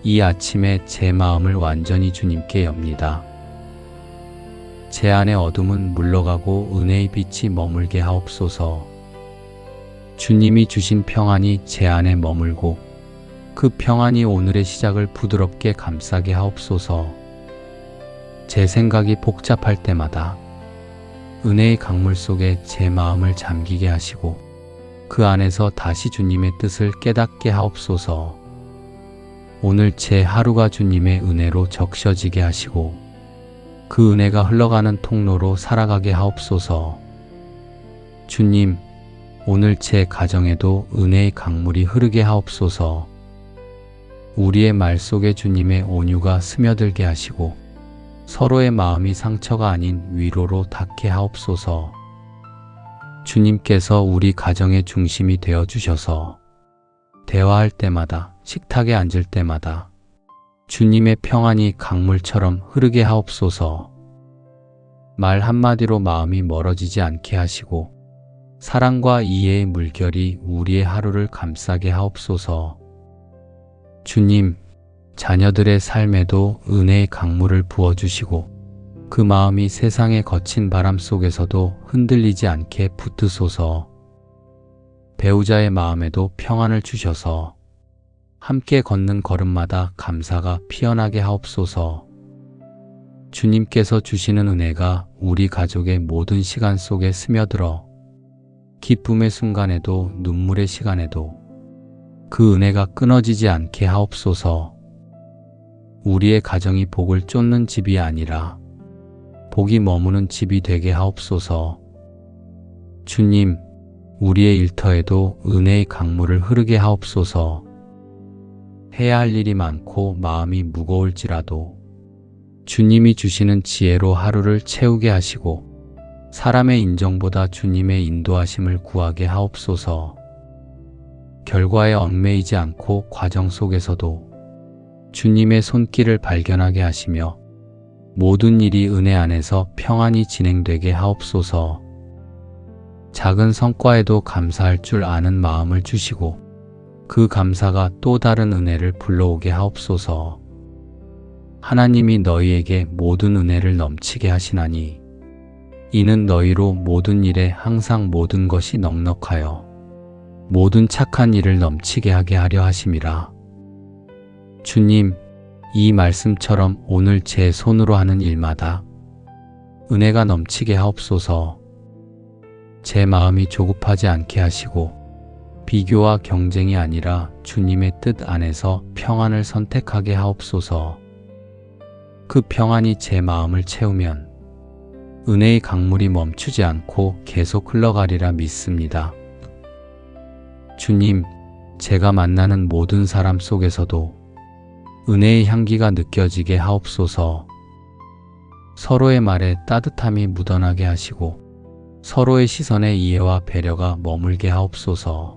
이 아침에 제 마음을 완전히 주님께 엽니다. 제 안의 어둠은 물러가고 은혜의 빛이 머물게 하옵소서. 주님이 주신 평안이 제 안에 머물고 그 평안이 오늘의 시작을 부드럽게 감싸게 하옵소서. 제 생각이 복잡할 때마다 은혜의 강물 속에 제 마음을 잠기게 하시고 그 안에서 다시 주님의 뜻을 깨닫게 하옵소서. 오늘 제 하루가 주님의 은혜로 적셔지게 하시고 그 은혜가 흘러가는 통로로 살아가게 하옵소서. 주님, 오늘 제 가정에도 은혜의 강물이 흐르게 하옵소서. 우리의 말 속에 주님의 온유가 스며들게 하시고 서로의 마음이 상처가 아닌 위로로 닿게 하옵소서. 주님께서 우리 가정의 중심이 되어 주셔서 대화할 때마다, 식탁에 앉을 때마다 주님의 평안이 강물처럼 흐르게 하옵소서. 말 한마디로 마음이 멀어지지 않게 하시고 사랑과 이해의 물결이 우리의 하루를 감싸게 하옵소서. 주님, 자녀들의 삶에도 은혜의 강물을 부어주시고 그 마음이 세상의 거친 바람 속에서도 흔들리지 않게 붙드소서. 배우자의 마음에도 평안을 주셔서 함께 걷는 걸음마다 감사가 피어나게 하옵소서. 주님께서 주시는 은혜가 우리 가족의 모든 시간 속에 스며들어 기쁨의 순간에도 눈물의 시간에도 그 은혜가 끊어지지 않게 하옵소서. 우리의 가정이 복을 쫓는 집이 아니라 복이 머무는 집이 되게 하옵소서. 주님, 우리의 일터에도 은혜의 강물을 흐르게 하옵소서. 해야 할 일이 많고 마음이 무거울지라도 주님이 주시는 지혜로 하루를 채우게 하시고 사람의 인정보다 주님의 인도하심을 구하게 하옵소서. 결과에 얽매이지 않고 과정 속에서도 주님의 손길을 발견하게 하시며 모든 일이 은혜 안에서 평안히 진행되게 하옵소서. 작은 성과에도 감사할 줄 아는 마음을 주시고 그 감사가 또 다른 은혜를 불러오게 하옵소서. 하나님이 너희에게 모든 은혜를 넘치게 하시나니 이는 너희로 모든 일에 항상 모든 것이 넉넉하여 모든 착한 일을 넘치게 하게 하려 하심이라. 주님, 이 말씀처럼 오늘 제 손으로 하는 일마다 은혜가 넘치게 하옵소서. 제 마음이 조급하지 않게 하시고 비교와 경쟁이 아니라 주님의 뜻 안에서 평안을 선택하게 하옵소서. 그 평안이 제 마음을 채우면 은혜의 강물이 멈추지 않고 계속 흘러가리라 믿습니다. 주님, 제가 만나는 모든 사람 속에서도 은혜의 향기가 느껴지게 하옵소서. 서로의 말에 따뜻함이 묻어나게 하시고 서로의 시선에 이해와 배려가 머물게 하옵소서.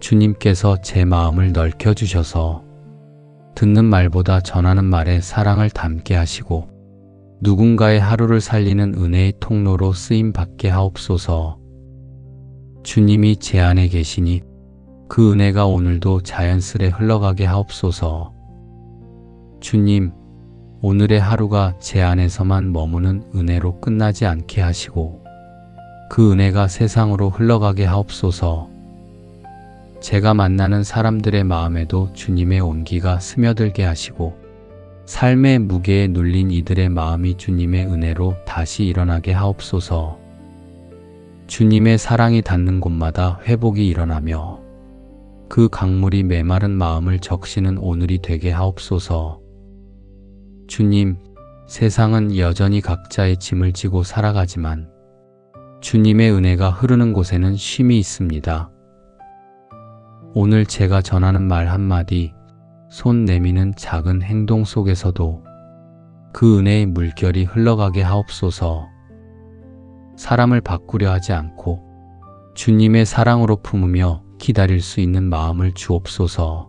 주님께서 제 마음을 넓혀주셔서 듣는 말보다 전하는 말에 사랑을 담게 하시고 누군가의 하루를 살리는 은혜의 통로로 쓰임받게 하옵소서. 주님이 제 안에 계시니 그 은혜가 오늘도 자연스레 흘러가게 하옵소서. 주님, 오늘의 하루가 제 안에서만 머무는 은혜로 끝나지 않게 하시고 그 은혜가 세상으로 흘러가게 하옵소서. 제가 만나는 사람들의 마음에도 주님의 온기가 스며들게 하시고 삶의 무게에 눌린 이들의 마음이 주님의 은혜로 다시 일어나게 하옵소서. 주님의 사랑이 닿는 곳마다 회복이 일어나며 그 강물이 메마른 마음을 적시는 오늘이 되게 하옵소서. 주님, 세상은 여전히 각자의 짐을 지고 살아가지만 주님의 은혜가 흐르는 곳에는 쉼이 있습니다. 오늘 제가 전하는 말 한마디, 손 내미는 작은 행동 속에서도 그 은혜의 물결이 흘러가게 하옵소서. 사람을 바꾸려 하지 않고 주님의 사랑으로 품으며 기다릴 수 있는 마음을 주옵소서.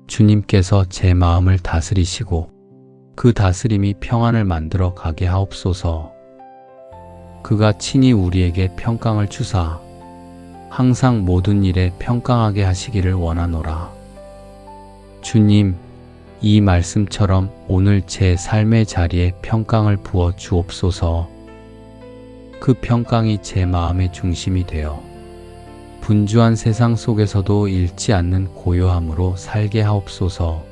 주님께서 제 마음을 다스리시고 그 다스림이 평안을 만들어 가게 하옵소서. 그가 친히 우리에게 평강을 주사 항상 모든 일에 평강하게 하시기를 원하노라. 주님, 이 말씀처럼 오늘 제 삶의 자리에 평강을 부어 주옵소서. 그 평강이 제 마음의 중심이 되어 분주한 세상 속에서도 잃지 않는 고요함으로 살게 하옵소서.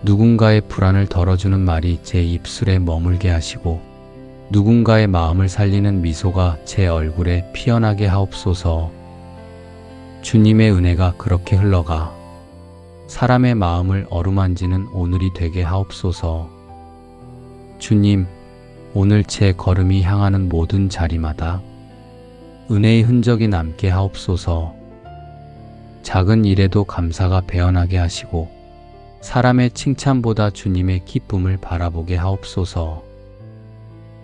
누군가의 불안을 덜어주는 말이 제 입술에 머물게 하시고 누군가의 마음을 살리는 미소가 제 얼굴에 피어나게 하옵소서. 주님의 은혜가 그렇게 흘러가 사람의 마음을 어루만지는 오늘이 되게 하옵소서. 주님, 오늘 제 걸음이 향하는 모든 자리마다 은혜의 흔적이 남게 하옵소서. 작은 일에도 감사가 배어나게 하시고 사람의 칭찬보다 주님의 기쁨을 바라보게 하옵소서.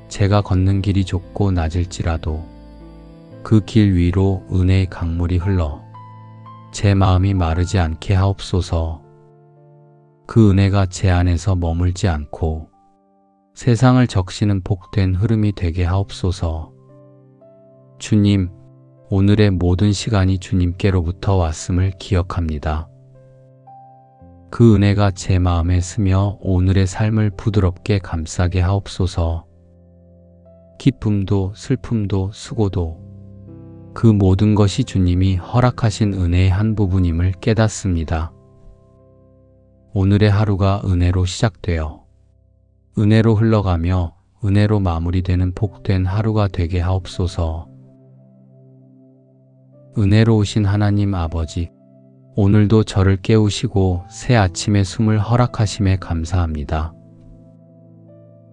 제가 걷는 길이 좁고 낮을지라도 그 길 위로 은혜의 강물이 흘러 제 마음이 마르지 않게 하옵소서. 그 은혜가 제 안에서 머물지 않고 세상을 적시는 복된 흐름이 되게 하옵소서. 주님, 오늘의 모든 시간이 주님께로부터 왔음을 기억합니다. 그 은혜가 제 마음에 스며 오늘의 삶을 부드럽게 감싸게 하옵소서. 기쁨도 슬픔도 수고도 그 모든 것이 주님이 허락하신 은혜의 한 부분임을 깨닫습니다. 오늘의 하루가 은혜로 시작되어 은혜로 흘러가며 은혜로 마무리되는 복된 하루가 되게 하옵소서. 은혜로우신 하나님 아버지, 오늘도 저를 깨우시고 새 아침의 숨을 허락하심에 감사합니다.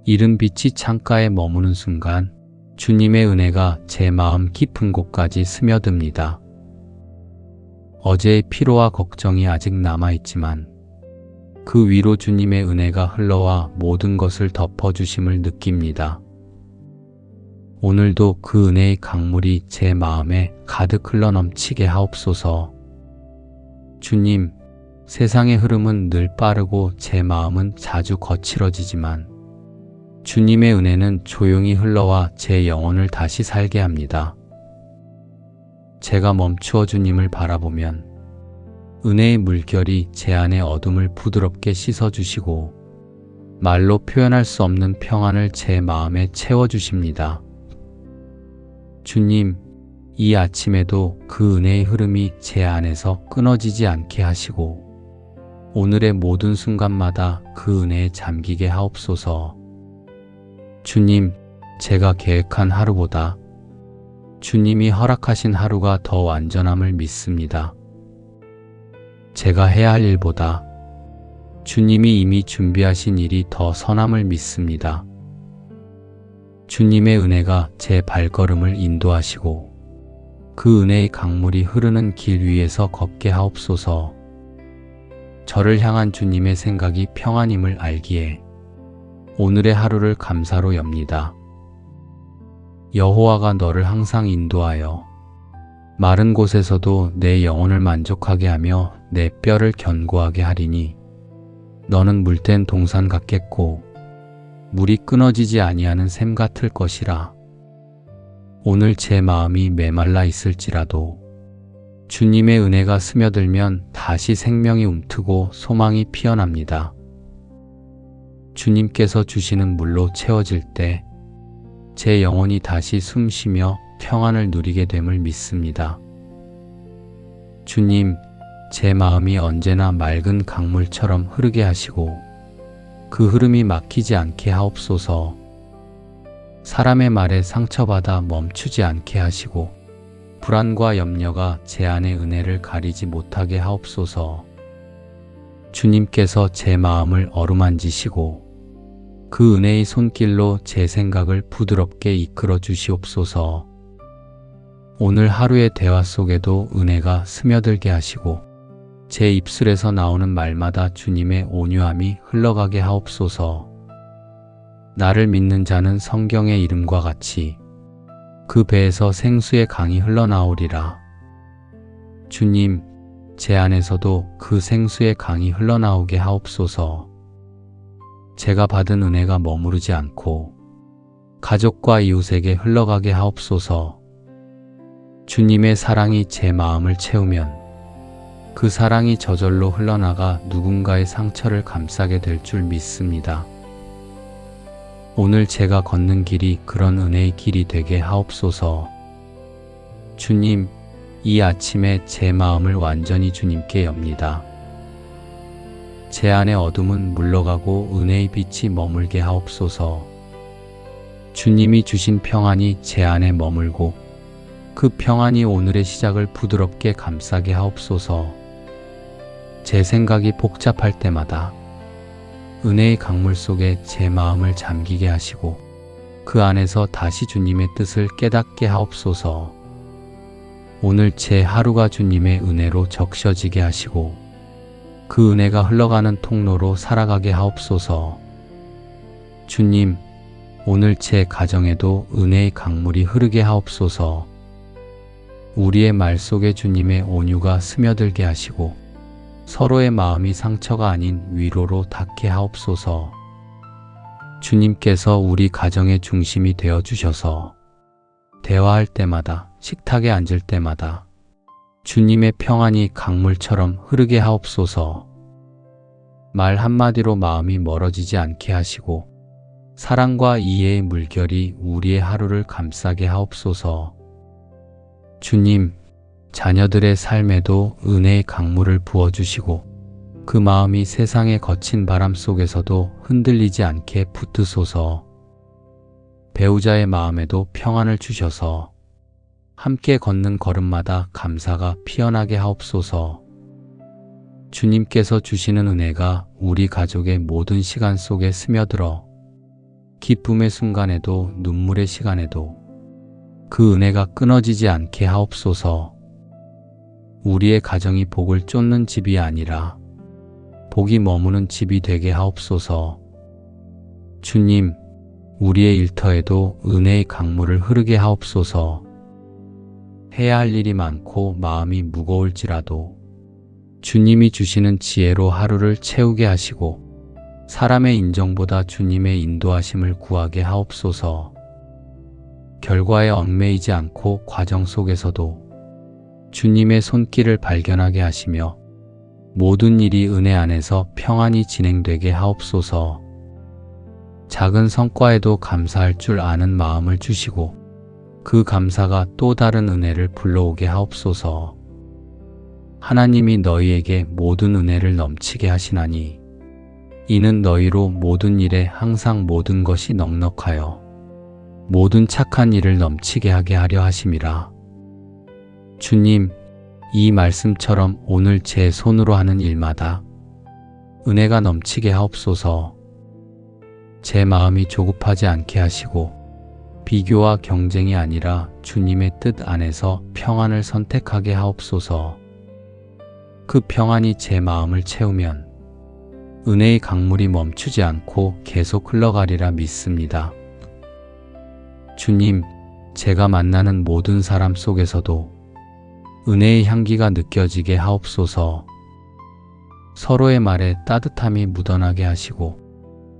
이른 빛이 창가에 머무는 순간 주님의 은혜가 제 마음 깊은 곳까지 스며듭니다. 어제의 피로와 걱정이 아직 남아있지만 그 위로 주님의 은혜가 흘러와 모든 것을 덮어주심을 느낍니다. 오늘도 그 은혜의 강물이 제 마음에 가득 흘러넘치게 하옵소서. 주님, 세상의 흐름은 늘 빠르고 제 마음은 자주 거칠어지지만 주님의 은혜는 조용히 흘러와 제 영혼을 다시 살게 합니다. 제가 멈추어 주님을 바라보면 은혜의 물결이 제 안의 어둠을 부드럽게 씻어주시고 말로 표현할 수 없는 평안을 제 마음에 채워주십니다. 주님, 이 아침에도 그 은혜의 흐름이 제 안에서 끊어지지 않게 하시고 오늘의 모든 순간마다 그 은혜에 잠기게 하옵소서. 주님, 제가 계획한 하루보다 주님이 허락하신 하루가 더 완전함을 믿습니다. 제가 해야 할 일보다 주님이 이미 준비하신 일이 더 선함을 믿습니다. 주님의 은혜가 제 발걸음을 인도하시고 그 은혜의 강물이 흐르는 길 위에서 걷게 하옵소서. 저를 향한 주님의 생각이 평안임을 알기에 오늘의 하루를 감사로 엽니다. 여호와가 너를 항상 인도하여 마른 곳에서도 내 영혼을 만족하게 하며 내 뼈를 견고하게 하리니 너는 물된 동산 같겠고 물이 끊어지지 아니하는 샘 같을 것이라. 오늘 제 마음이 메말라 있을지라도 주님의 은혜가 스며들면 다시 생명이 움트고 소망이 피어납니다. 주님께서 주시는 물로 채워질 때 제 영혼이 다시 숨쉬며 평안을 누리게 됨을 믿습니다. 주님, 제 마음이 언제나 맑은 강물처럼 흐르게 하시고 그 흐름이 막히지 않게 하옵소서. 사람의 말에 상처받아 멈추지 않게 하시고 불안과 염려가 제 안의 은혜를 가리지 못하게 하옵소서. 주님께서 제 마음을 어루만지시고 그 은혜의 손길로 제 생각을 부드럽게 이끌어 주시옵소서. 오늘 하루의 대화 속에도 은혜가 스며들게 하시고 제 입술에서 나오는 말마다 주님의 온유함이 흘러가게 하옵소서. 나를 믿는 자는 성경의 이름과 같이 그 배에서 생수의 강이 흘러나오리라. 주님, 제 안에서도 그 생수의 강이 흘러나오게 하옵소서. 제가 받은 은혜가 머무르지 않고 가족과 이웃에게 흘러가게 하옵소서. 주님의 사랑이 제 마음을 채우면 그 사랑이 저절로 흘러나가 누군가의 상처를 감싸게 될 줄 믿습니다. 오늘 제가 걷는 길이 그런 은혜의 길이 되게 하옵소서. 주님, 이 아침에 제 마음을 완전히 주님께 엽니다. 제 안의 어둠은 물러가고 은혜의 빛이 머물게 하옵소서. 주님이 주신 평안이 제 안에 머물고 그 평안이 오늘의 시작을 부드럽게 감싸게 하옵소서. 제 생각이 복잡할 때마다 은혜의 강물 속에 제 마음을 잠기게 하시고 그 안에서 다시 주님의 뜻을 깨닫게 하옵소서. 오늘 제 하루가 주님의 은혜로 적셔지게 하시고 그 은혜가 흘러가는 통로로 살아가게 하옵소서. 주님, 오늘 제 가정에도 은혜의 강물이 흐르게 하옵소서. 우리의 말 속에 주님의 온유가 스며들게 하시고 서로의 마음이 상처가 아닌 위로로 닿게 하옵소서. 주님께서 우리 가정의 중심이 되어 주셔서 대화할 때마다, 식탁에 앉을 때마다 주님의 평안이 강물처럼 흐르게 하옵소서. 말 한마디로 마음이 멀어지지 않게 하시고 사랑과 이해의 물결이 우리의 하루를 감싸게 하옵소서. 주님, 자녀들의 삶에도 은혜의 강물을 부어주시고 그 마음이 세상의 거친 바람 속에서도 흔들리지 않게 붙드소서. 배우자의 마음에도 평안을 주셔서 함께 걷는 걸음마다 감사가 피어나게 하옵소서. 주님께서 주시는 은혜가 우리 가족의 모든 시간 속에 스며들어 기쁨의 순간에도 눈물의 시간에도 그 은혜가 끊어지지 않게 하옵소서. 우리의 가정이 복을 쫓는 집이 아니라 복이 머무는 집이 되게 하옵소서. 주님, 우리의 일터에도 은혜의 강물을 흐르게 하옵소서. 해야 할 일이 많고 마음이 무거울지라도 주님이 주시는 지혜로 하루를 채우게 하시고 사람의 인정보다 주님의 인도하심을 구하게 하옵소서. 결과에 얽매이지 않고 과정 속에서도 주님의 손길을 발견하게 하시며 모든 일이 은혜 안에서 평안히 진행되게 하옵소서. 작은 성과에도 감사할 줄 아는 마음을 주시고 그 감사가 또 다른 은혜를 불러오게 하옵소서. 하나님이 너희에게 모든 은혜를 넘치게 하시나니 이는 너희로 모든 일에 항상 모든 것이 넉넉하여 모든 착한 일을 넘치게 하게 하려 하심이라. 주님, 이 말씀처럼 오늘 제 손으로 하는 일마다 은혜가 넘치게 하옵소서. 제 마음이 조급하지 않게 하시고 비교와 경쟁이 아니라 주님의 뜻 안에서 평안을 선택하게 하옵소서. 그 평안이 제 마음을 채우면 은혜의 강물이 멈추지 않고 계속 흘러가리라 믿습니다. 주님, 제가 만나는 모든 사람 속에서도 은혜의 향기가 느껴지게 하옵소서. 서로의 말에 따뜻함이 묻어나게 하시고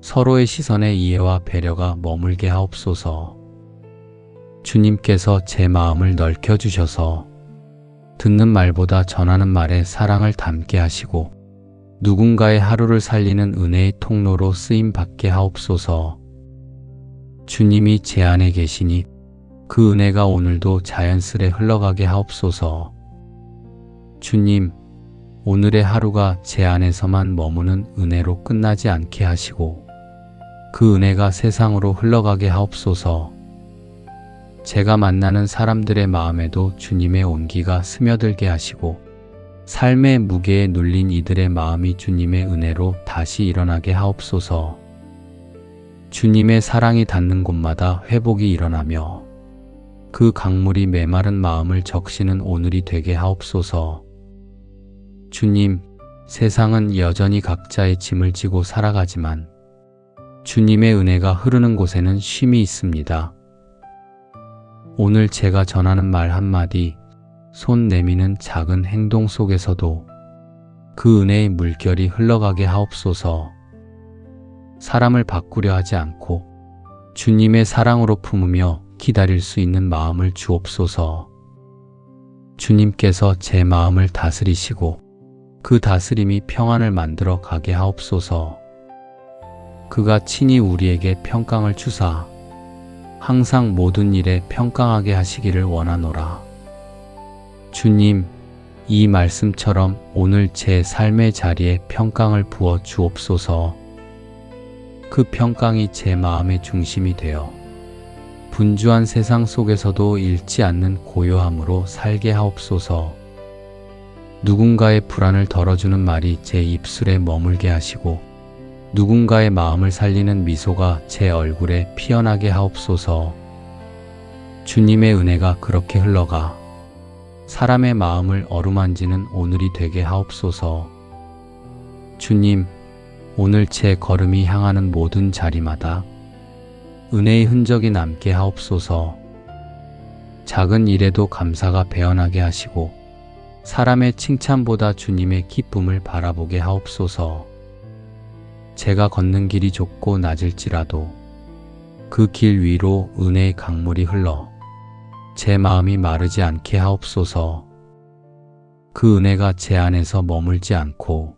서로의 시선에 이해와 배려가 머물게 하옵소서. 주님께서 제 마음을 넓혀주셔서 듣는 말보다 전하는 말에 사랑을 담게 하시고 누군가의 하루를 살리는 은혜의 통로로 쓰임받게 하옵소서. 주님이 제 안에 계시니 그 은혜가 오늘도 자연스레 흘러가게 하옵소서. 주님, 오늘의 하루가 제 안에서만 머무는 은혜로 끝나지 않게 하시고 그 은혜가 세상으로 흘러가게 하옵소서. 제가 만나는 사람들의 마음에도 주님의 온기가 스며들게 하시고 삶의 무게에 눌린 이들의 마음이 주님의 은혜로 다시 일어나게 하옵소서. 주님의 사랑이 닿는 곳마다 회복이 일어나며 그 강물이 메마른 마음을 적시는 오늘이 되게 하옵소서. 주님, 세상은 여전히 각자의 짐을 지고 살아가지만 주님의 은혜가 흐르는 곳에는 쉼이 있습니다. 오늘 제가 전하는 말 한마디, 손 내미는 작은 행동 속에서도 그 은혜의 물결이 흘러가게 하옵소서. 사람을 바꾸려 하지 않고 주님의 사랑으로 품으며 기다릴 수 있는 마음을 주옵소서. 주님께서 제 마음을 다스리시고 그 다스림이 평안을 만들어 가게 하옵소서. 그가 친히 우리에게 평강을 주사 항상 모든 일에 평강하게 하시기를 원하노라. 주님, 이 말씀처럼 오늘 제 삶의 자리에 평강을 부어 주옵소서. 그 평강이 제 마음의 중심이 되어 분주한 세상 속에서도 잃지 않는 고요함으로 살게 하옵소서. 누군가의 불안을 덜어주는 말이 제 입술에 머물게 하시고 누군가의 마음을 살리는 미소가 제 얼굴에 피어나게 하옵소서. 주님의 은혜가 그렇게 흘러가 사람의 마음을 어루만지는 오늘이 되게 하옵소서. 주님, 오늘 제 걸음이 향하는 모든 자리마다 은혜의 흔적이 남게 하옵소서. 작은 일에도 감사가 배어나게 하시고 사람의 칭찬보다 주님의 기쁨을 바라보게 하옵소서. 제가 걷는 길이 좁고 낮을지라도 그 길 위로 은혜의 강물이 흘러 제 마음이 마르지 않게 하옵소서. 그 은혜가 제 안에서 머물지 않고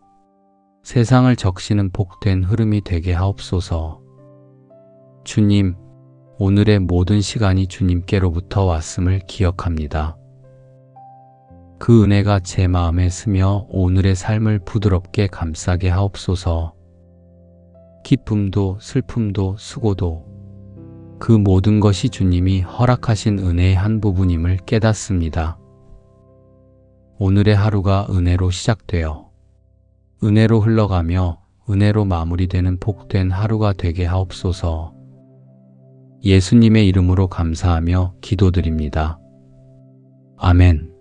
세상을 적시는 복된 흐름이 되게 하옵소서. 주님, 오늘의 모든 시간이 주님께로부터 왔음을 기억합니다. 그 은혜가 제 마음에 스며 오늘의 삶을 부드럽게 감싸게 하옵소서. 기쁨도 슬픔도 수고도 그 모든 것이 주님이 허락하신 은혜의 한 부분임을 깨닫습니다. 오늘의 하루가 은혜로 시작되어 은혜로 흘러가며 은혜로 마무리되는 복된 하루가 되게 하옵소서. 예수님의 이름으로 감사하며 기도드립니다. 아멘.